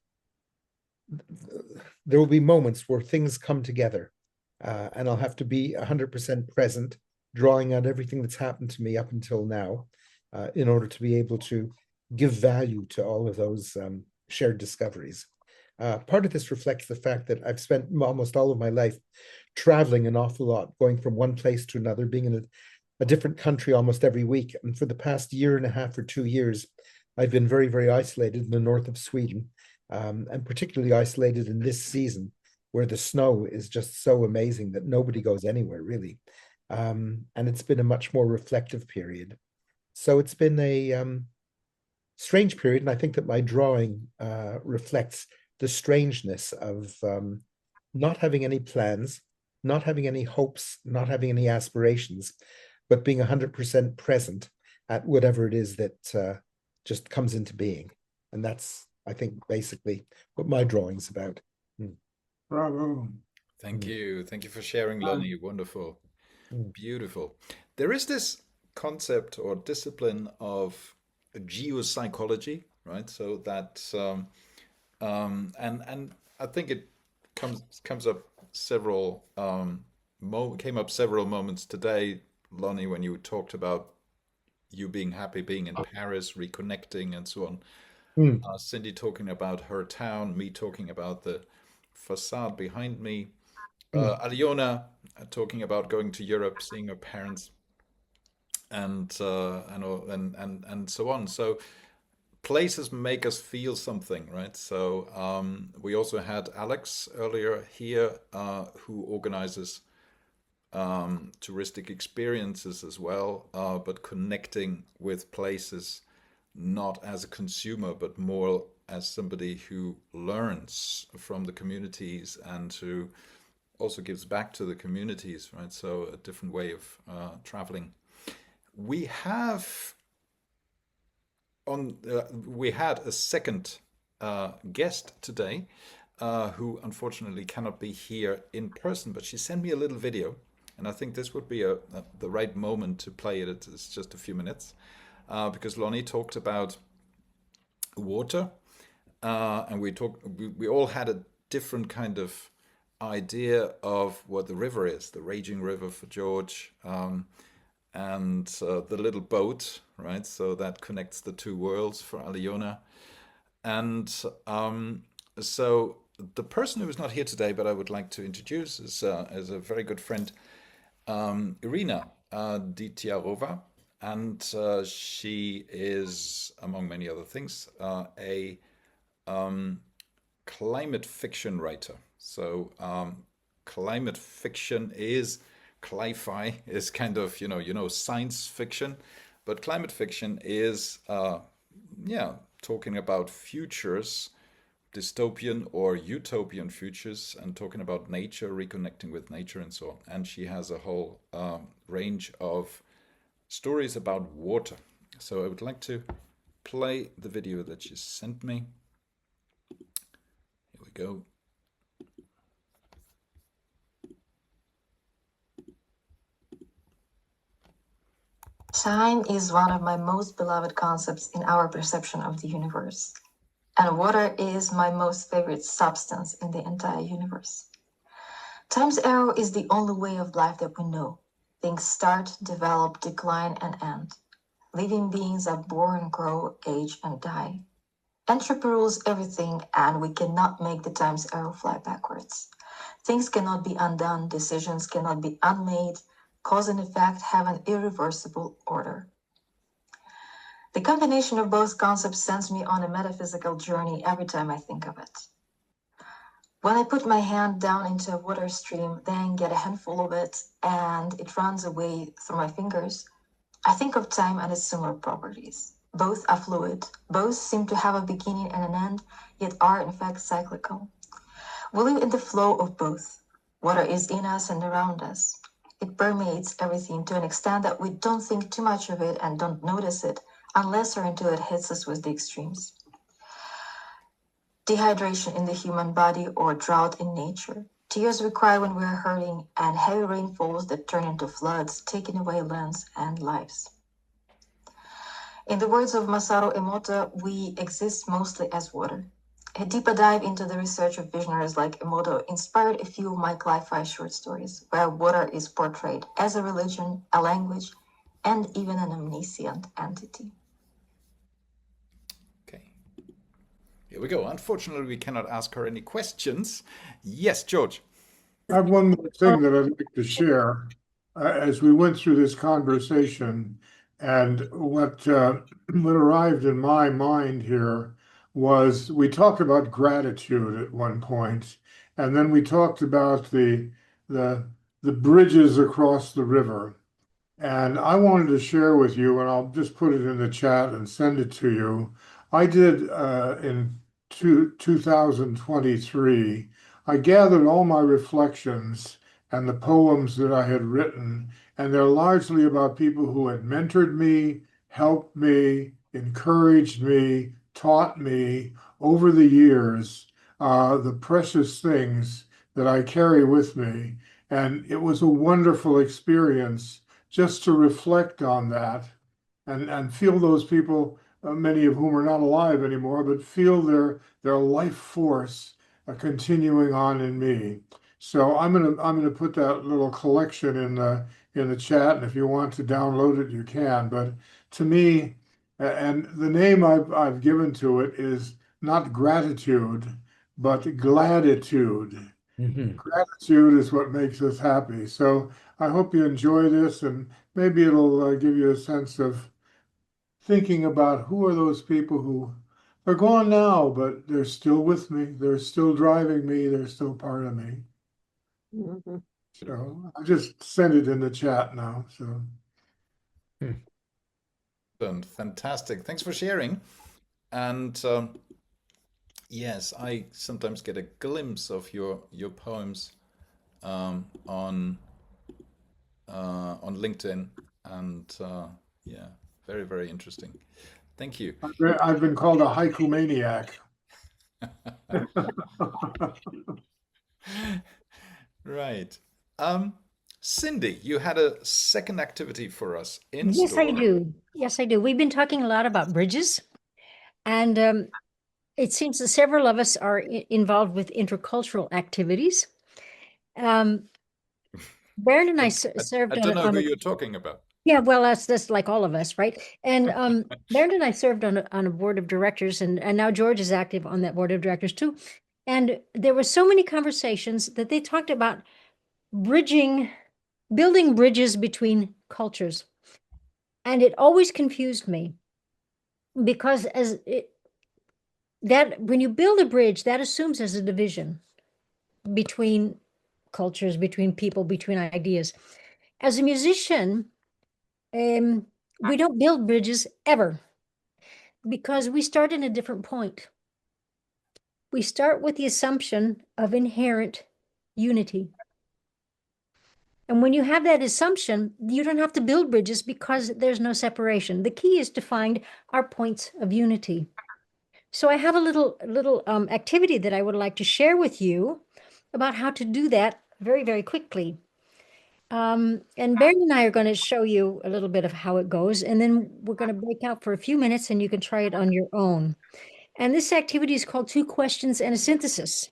there will be moments where things come together, and I'll have to be 100% present, drawing out everything that's happened to me up until now, in order to be able to give value to all of those shared discoveries. Part of this reflects the fact that I've spent almost all of my life traveling an awful lot, going from one place to another, being in a different country almost every week. And for the past year and a half or 2 years, I've been very, very isolated in the north of Sweden, and particularly isolated in this season where the snow is just so amazing that nobody goes anywhere really. And it's been a much more reflective period. So it's been a strange period. And I think that my drawing reflects the strangeness of not having any plans, not having any hopes, not having any aspirations, but being 100% present at whatever it is that just comes into being. And that's, I think, basically what my drawing's about. Bravo. Thank you. Thank you for sharing, Lonnie. Wonderful. Beautiful. There is this concept or discipline of geopsychology, right? So that and I think it comes up several came up several moments today, Lonnie, when you talked about you being happy being in Paris, reconnecting, and so on. Cindy talking about her town, me talking about the facade behind me. Alyona talking about going to Europe, seeing her parents, and so on. So places make us feel something, right? So we also had Alex earlier here, who organizes touristic experiences as well, but connecting with places not as a consumer, but more as somebody who learns from the communities and who also gives back to the communities, right? So a different way of traveling. We have we had a second guest today who unfortunately cannot be here in person, but she sent me a little video, and I think this would be the right moment to play it. It's just a few minutes. because Lonnie talked about water, and we all had a different kind of idea of what the river is, the raging river for George, and the little boat, right? So that connects the two worlds for Alyona. And so the person who is not here today, but I would like to introduce, is a very good friend, Iryna Dhitiarova, and she is, among many other things, a climate fiction writer. So climate fiction is, cli-fi is kind of, science fiction, but climate fiction is, talking about futures, dystopian or utopian futures, and talking about nature, reconnecting with nature, and so on. And she has a whole range of stories about water. So I would like to play the video that she sent me. Here we go. Time is one of my most beloved concepts in our perception of the universe, and water is my most favorite substance in the entire universe. Time's arrow is the only way of life that we know. Things start, develop, decline, and end. Living beings are born, grow, age, and die. Entropy rules everything, and we cannot make the time's arrow fly backwards. Things cannot be undone, decisions cannot be unmade. Cause and effect have an irreversible order. The combination of both concepts sends me on a metaphysical journey every time I think of it. When I put my hand down into a water stream, then get a handful of it, and it runs away through my fingers, I think of time and its similar properties. Both are fluid, both seem to have a beginning and an end, yet are in fact cyclical. We live in the flow of both. Water is in us and around us. It permeates everything to an extent that we don't think too much of it and don't notice it unless or until it hits us with the extremes. Dehydration in the human body or drought in nature. Tears we cry when we are hurting, and heavy rainfalls that turn into floods, taking away lands and lives. In the words of Masaru Emoto, we exist mostly as water. A deeper dive into the research of visionaries like Emoto inspired a few of my cli-fi short stories, where water is portrayed as a religion, a language, and even an omniscient entity. Okay. Here we go. Unfortunately, we cannot ask her any questions. Yes, George. I have one more thing that I'd like to share. As we went through this conversation, and what arrived in my mind here was we talked about gratitude at one point, and then we talked about the bridges across the river. And I wanted to share with you, and I'll just put it in the chat and send it to you. I did in 2023, I gathered all my reflections and the poems that I had written, and they're largely about people who had mentored me, helped me, encouraged me, taught me over the years the precious things that I carry with me. And it was a wonderful experience just to reflect on that and feel those people, many of whom are not alive anymore, but feel their life force continuing on in me. So I'm gonna put that little collection in the chat, and if you want to download it, you can. But to me, and the name I've given to it is not gratitude, but gladitude. Mhm. Gratitude is what makes us happy. So I hope you enjoy this, and maybe it'll give you a sense of thinking about who are those people who are gone now, but they're still with me. They're still driving me. They're still part of me. Mhm. So I just sent it in the chat now. So. Fantastic. Thanks for sharing. And yes, I sometimes get a glimpse of your poems on LinkedIn, and yeah, very, very interesting. Thank you. I've been called a haiku maniac. Right. Cindy, you had a second activity for us in Yes, I store. do. Yes, I do. We've been talking a lot about bridges, and it seems that several of us are involved with intercultural activities. Bernd and I I served don't know on who a you're talking about. yeah, well, that's like all of us, right? And Bernd and I served on a board of directors, and now George is active on that board of directors too. And there were so many conversations that they talked about building bridges between cultures. And it always confused me because when you build a bridge, that assumes there's a division between cultures, between people, between ideas. As a musician, we don't build bridges ever because we start in a different point. We start with the assumption of inherent unity. And when you have that assumption, you don't have to build bridges because there's no separation. The key is to find our points of unity. So I have a little activity that I would like to share with you about how to do that very, very quickly. And Barry and I are going to show you a little bit of how it goes, and then we're going to break out for a few minutes and you can try it on your own. And this activity is called 2 questions and a synthesis.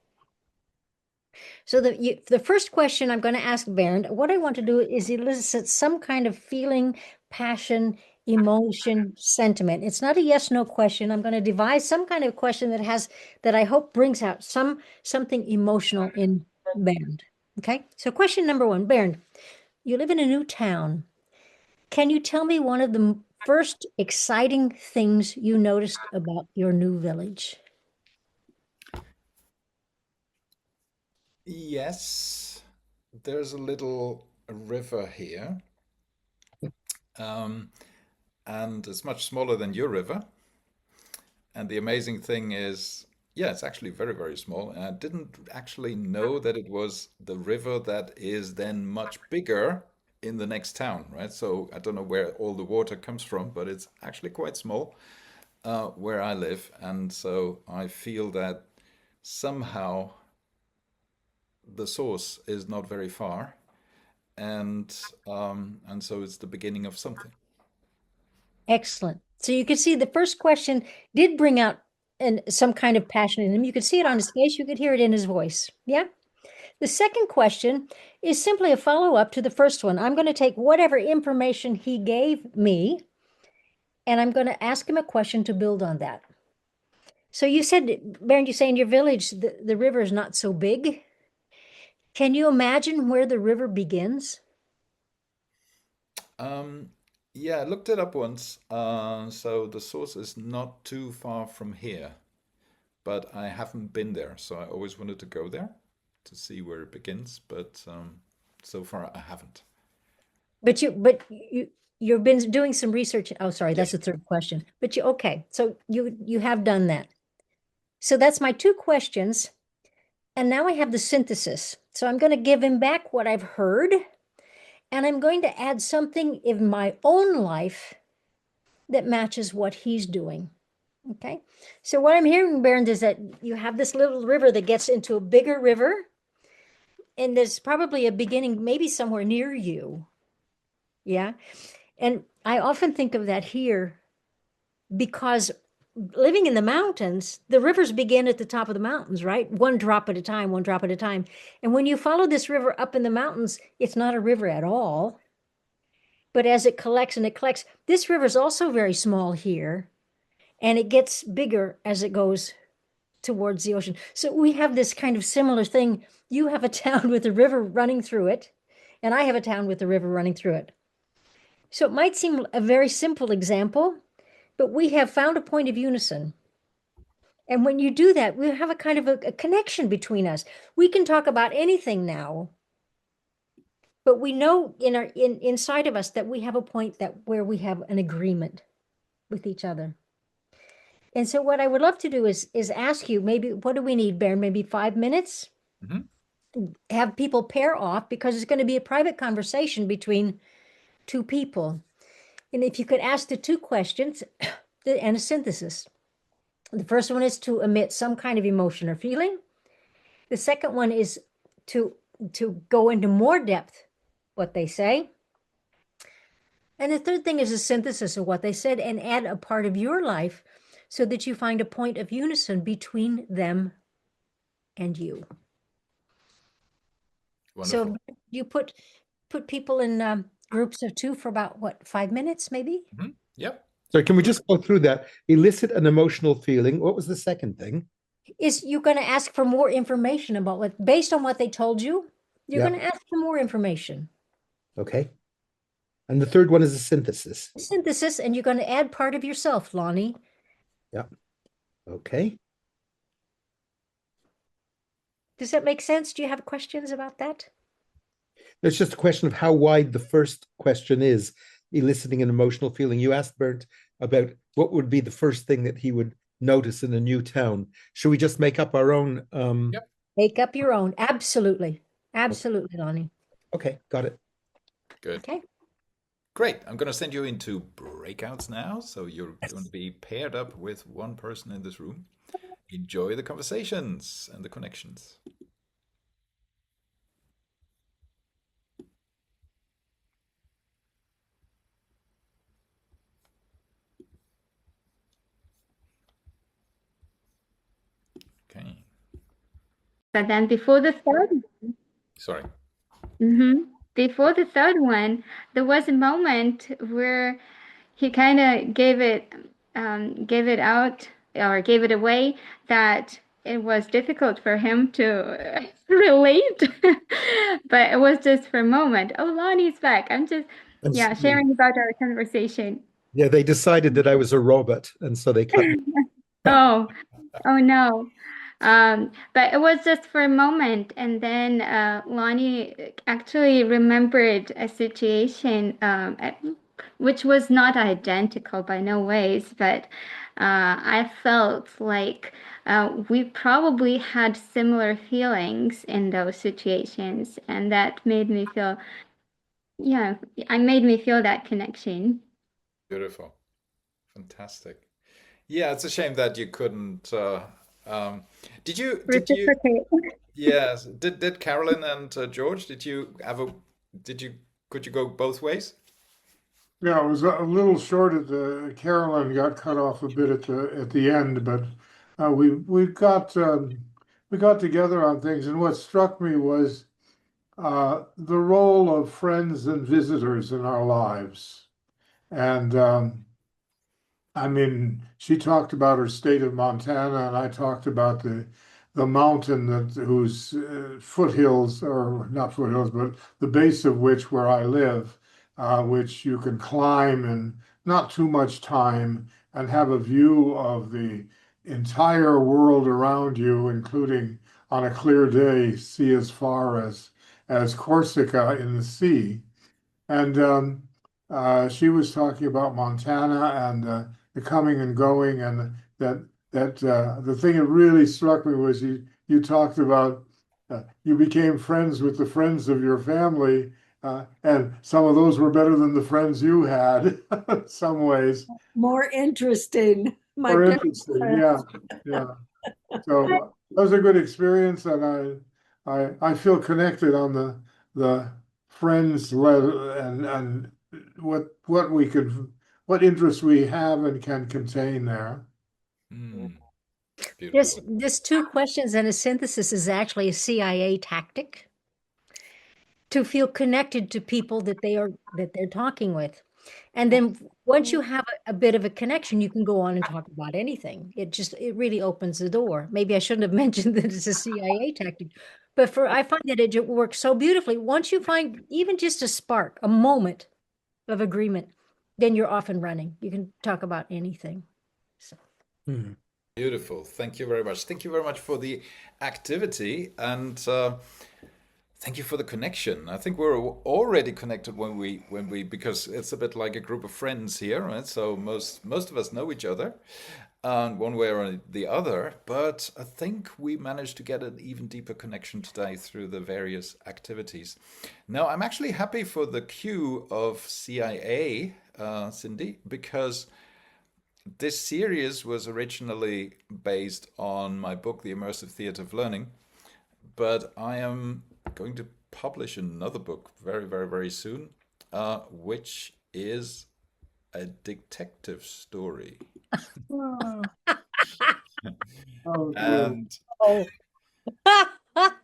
So the first question I'm going to ask Bernd, what I want to do is elicit some kind of feeling, passion, emotion, sentiment. It's not a yes/no question. I'm going to devise some kind of question that I hope brings out something emotional in Bernd. Okay, so question number 1, Bernd, you live in a new town. Can you tell me one of the first exciting things you noticed about your new village? Yes, there's a little river here, and it's much smaller than your river. And the amazing thing is, yeah, it's actually very, very small. And I didn't actually know that it was the river that is then much bigger in the next town, right? So I don't know where all the water comes from, but it's actually quite small where I live. And so I feel that somehow the source is not very far, and so it's the beginning of something. Excellent. So you could see the first question did bring out some kind of passion in him. You could see it on his face. You could hear it in his voice. Yeah. The second question is simply a follow-up to the first one. I'm going to take whatever information he gave me, and I'm going to ask him a question to build on that. So you said, Bernd, you say in your village, the river is not so big. Can you imagine where the river begins? Yeah, I looked it up once. So the source is not too far from here, but I haven't been there. So I always wanted to go there to see where it begins, but so far I haven't. But you've been doing some research. Oh, sorry, that's the third question. But okay, so you have done that. So that's my 2 questions. And now I have the synthesis. So I'm going to give him back what I've heard, and I'm going to add something in my own life that matches what he's doing. Okay. So what I'm hearing, Bernd, is that you have this little river that gets into a bigger river, and there's probably a beginning, maybe somewhere near you. Yeah. And I often think of that here because living in the mountains, the rivers begin at the top of the mountains, right? One drop at a time, one drop at a time. And when you follow this river up in the mountains, it's not a river at all. But as it collects and it collects, this river is also very small here, and it gets bigger as it goes towards the ocean. So we have this kind of similar thing. You have a town with a river running through it, and I have a town with a river running through it. So it might seem a very simple example, but we have found a point of unison. And when you do that, we have a kind of a connection between us. We can talk about anything now, but we know inside of us that we have a point where we have an agreement with each other. And so what I would love to do is ask you, maybe, what do we need, Bernd? Maybe 5 minutes? Have people pair off, because it's going to be a private conversation between 2 people. And if you could ask the 2 questions and a synthesis. The first one is to emit some kind of emotion or feeling. The second one is to go into more depth what they say. And the third thing is a synthesis of what they said and add a part of your life so that you find a point of unison between them and you. Wonderful. So you put people in groups of 2 for about, what, 5 minutes maybe? Mhm. Yep. So can we just go through that? Elicit an emotional feeling. What was the second thing? Is you're going to ask for more information about what, based on what they told you, you're Yeah. going to ask for more information. Okay. And the third one is a synthesis. Synthesis, and you're going to add part of yourself, Lonnie. Yeah. Okay. Does that make sense? Do you have questions about that? It's just a question of how wide the first question is, eliciting an emotional feeling. You asked Bernd about what would be the first thing that he would notice in a new town. Should we just make up our own? Yep. Make up your own. Absolutely. Absolutely, Lonnie. Okay, got it. Good. Okay. Great. I'm going to send you into breakouts now. So you're going to be paired up with one person in this room. Enjoy the conversations and the connections. Okay. But then before the third Sorry. before the third one, there was a moment where he kind of gave it out or gave it away that it was difficult for him to relate, but it was just for a moment. Oh, Lonnie's back. I'm just sharing about our conversation. Yeah, they decided that I was a robot, and so they cut me. Oh no. But it was just for a moment, and then Lonnie actually remembered a situation which was not identical by no ways, but I felt like we probably had similar feelings in those situations, and that made me feel, I made me feel that connection. Beautiful. Fantastic. Yeah, it's a shame that you couldn't. Did you? Reciprocate. Yes. Did Carolyn and George? Did you have a? Did you? Could you go both ways? Yeah, it was a little short at the Carolyn got cut off a bit at the end, but we got together on things, and what struck me was the role of friends and visitors in our lives. And I mean, she talked about her state of Montana, and I talked about the mountain whose foothills, or not foothills, but the base of which where I live, which you can climb in not too much time and have a view of the entire world around you, including on a clear day, see as far as Corsica in the sea. And she was talking about Montana and the coming and going, and the thing that really struck me was you talked about you became friends with the friends of your family, and some of those were better than the friends you had in some ways. More interesting. My More goodness. interesting, yeah. So that was a good experience, and I feel connected on the friends level and what interests we have and can contain there. Beautiful. This 2 questions and a synthesis is actually a CIA tactic to feel connected to people that they're talking with. And then once you have a bit of a connection, you can go on and talk about anything. It really opens the door. Maybe I shouldn't have mentioned that it's a CIA tactic, but I find that it works so beautifully. Once you find even just a spark, a moment of agreement, then you're off and running. You can talk about anything. So. Beautiful. Thank you very much. Thank you very much for the activity, and thank you for the connection. I think we're already connected when we because it's a bit like a group of friends here, right? So most of us know each other, one way or the other. But I think we managed to get an even deeper connection today through the various activities. Now, I'm actually happy for the cue of CIA, Cindy, because this series was originally based on my book, The Immersive Theater of Learning, but I am going to publish another book very, very, very soon, which is a detective story. Oh, good. And Oh.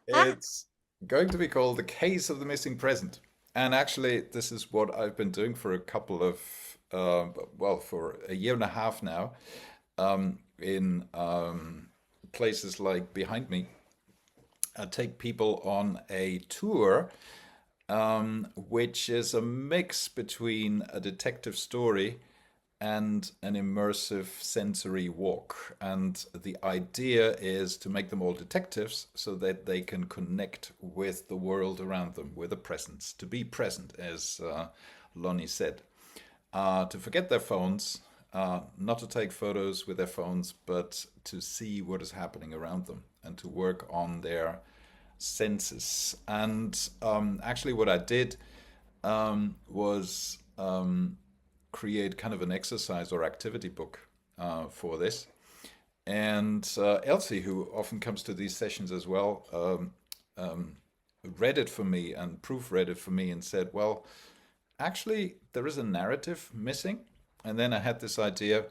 it's going to be called The Case of the Missing Present. And actually, this is what I've been doing for a couple of, well, for a year and a half now, in places like behind me. I take people on a tour, which is a mix between a detective story and an immersive sensory walk. And the idea is to make them all detectives so that they can connect with the world around them, with a presence, to be present, as Lonnie said. To forget their phones, not to take photos with their phones, but to see what is happening around them and to work on their senses. And actually, what I did was create kind of an exercise or activity book for this. And Elsie, who often comes to these sessions as well, read it for me and proofread it for me and said, well, actually, there is a narrative missing. And then I had this idea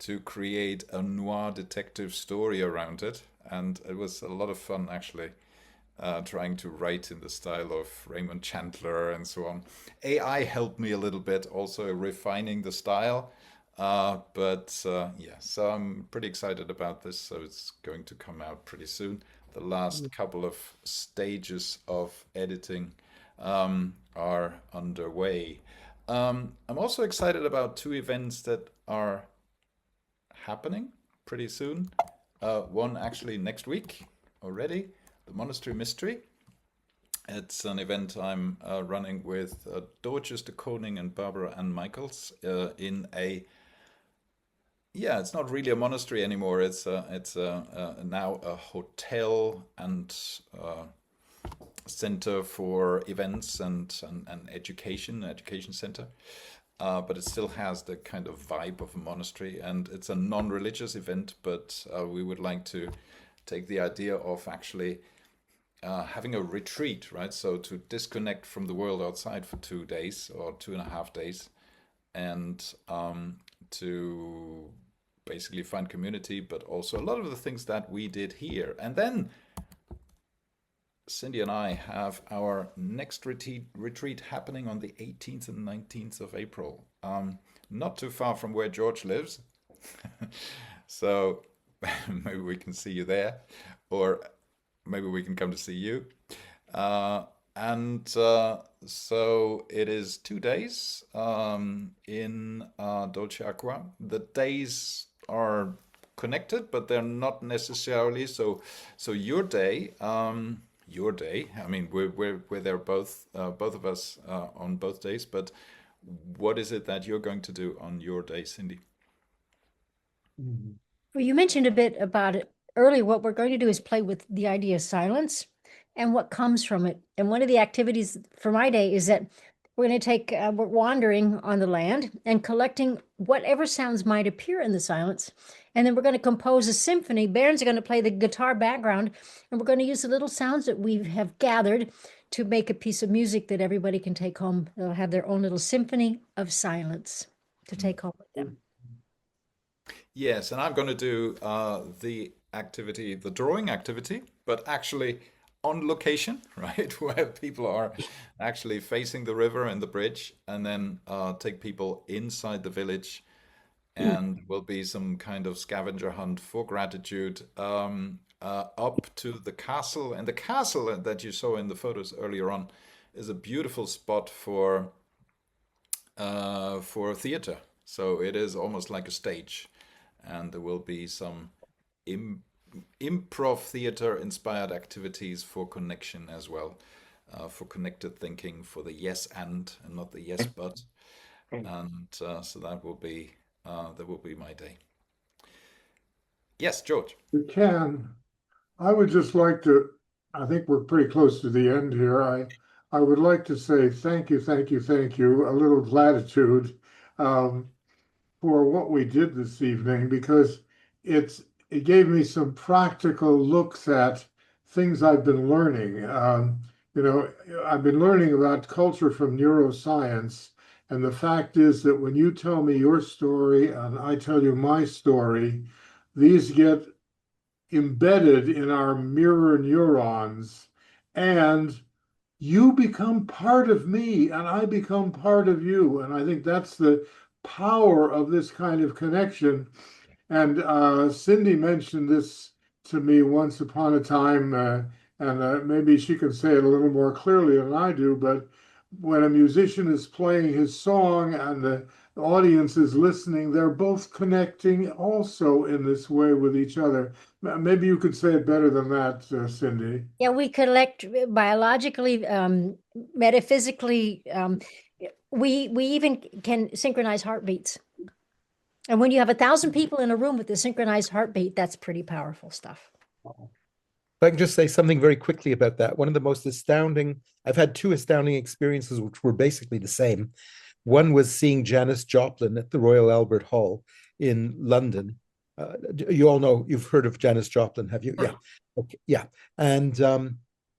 to create a noir detective story around it. And it was a lot of fun, actually, trying to write in the style of Raymond Chandler and so on. AI helped me a little bit, also refining the style. Yeah, so I'm pretty excited about this. So it's going to come out pretty soon. The last couple of stages of editing are underway. I'm also excited about two events that are happening pretty soon. One actually next week already, the Monastery Mystery. It's an event I'm running with Dorjes de Koning and Barbara Ann Michaels in a, yeah, it's not really a monastery anymore. It's now a hotel and center for events and education center. But it still has the kind of vibe of a monastery, and it's a non-religious event, but we would like to take the idea of actually having a retreat, right? So to disconnect from the world outside for 2 days or 2.5 days, and to basically find community, but also a lot of the things that we did here. And then Cindy and I have our next retreat happening on the 18th and 19th of April, not too far from where George lives. So maybe we can see you there, or maybe we can come to see you. So it is 2 days in Dolce Acqua. The days are connected, but they're not necessarily. So your day. I mean, we're there both of us on both days. But what is it that you're going to do on your day, Cindy? Well, you mentioned a bit about it earlier. What we're going to do is play with the idea of silence and what comes from it. And one of the activities for my day is that we're going to take, we're wandering on the land and collecting whatever sounds might appear in the silence. And then we're going to compose a symphony. Baron's going to play the guitar background, and we're going to use the little sounds that we have gathered to make a piece of music that everybody can take home. They'll have their own little symphony of silence to take home with them. Yes, and I'm going to do the activity, the drawing activity, but actually on location, right, where people are actually facing the river and the bridge, and then take people inside the village, and will be some kind of scavenger hunt for gratitude up to the castle. And the castle that you saw in the photos earlier on is a beautiful spot for theater. So it is almost like a stage, and there will be some improv theater inspired activities for connection as well, for connected thinking, for the yes and not the yes but, and so that will be my day. Yes, George. We can. I would just like to, I think we're pretty close to the end here. I would like to say thank you, a little gratitude for what we did this evening, because it gave me some practical looks at things I've been learning. You know, I've been learning about culture from neuroscience, and the fact is that when you tell me your story and I tell you my story, these get embedded in our mirror neurons, and you become part of me and I become part of you. And I think that's the power of this kind of connection. And Cindy mentioned this to me once upon a time, and maybe she can say it a little more clearly than I do. But when a musician is playing his song and the audience is listening, they're both connecting also in this way with each other. Maybe you could say it better than that, Cindy. Yeah, we collect biologically, metaphysically. We even can synchronize heartbeats. And when you have 1,000 people in a room with a synchronized heartbeat, that's pretty powerful stuff. If I can just say something very quickly about that. One of the most astounding, I've had two astounding experiences which were basically the same. One was seeing Janis Joplin at the Royal Albert Hall in London. You all know, you've heard of Janis Joplin, have you? Yeah. Okay. Yeah. And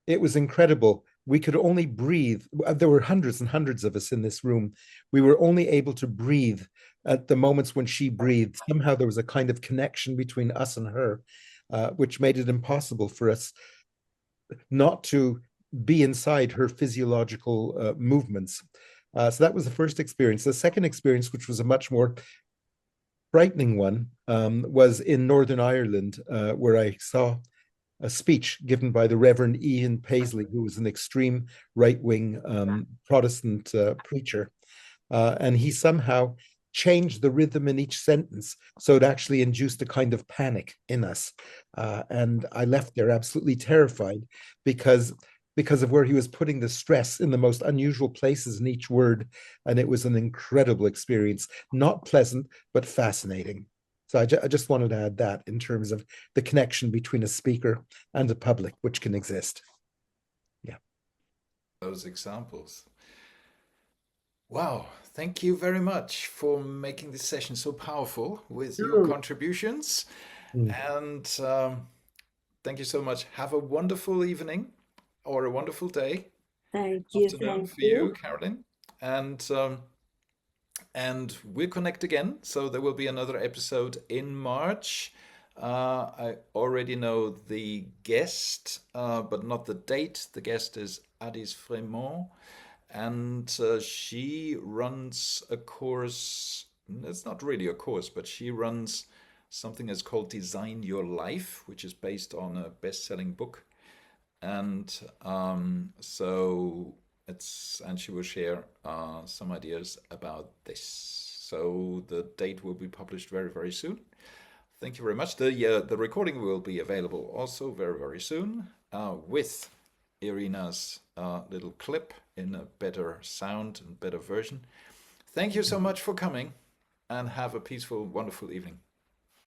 it was incredible. We could only breathe. There were hundreds and hundreds of us in this room. We were only able to breathe at the moments when she breathed. Somehow there was a kind of connection between us and her, which made it impossible for us not to be inside her physiological movements. So that was the first experience. The second experience, which was a much more frightening one, was in Northern Ireland, where I saw a speech given by the Reverend Ian Paisley, who was an extreme right-wing Protestant preacher. And he somehow changed the rhythm in each sentence, so it actually induced a kind of panic in us. And I left there absolutely terrified because of where he was putting the stress in the most unusual places in each word. And it was an incredible experience, not pleasant, but fascinating. So I just wanted to add that in terms of the connection between a speaker and a public, which can exist. Yeah. Those examples. Wow, thank you very much for making this session so powerful with your contributions. And thank you so much. Have a wonderful evening or a wonderful day. Thank you. Afternoon for you, Carolyn. And we'll connect again. So there will be another episode in March. I already know the guest, but not the date. The guest is Adis Fremont. And she runs a course. It's not really a course, but she runs something that's called Design Your Life, which is based on a best-selling book. And and she will share some ideas about this. So the date will be published very, very soon. Thank you very much. The recording will be available also very, very soon with Iryna's little clip in a better sound and better version. Thank you so much for coming, and have a peaceful, wonderful evening.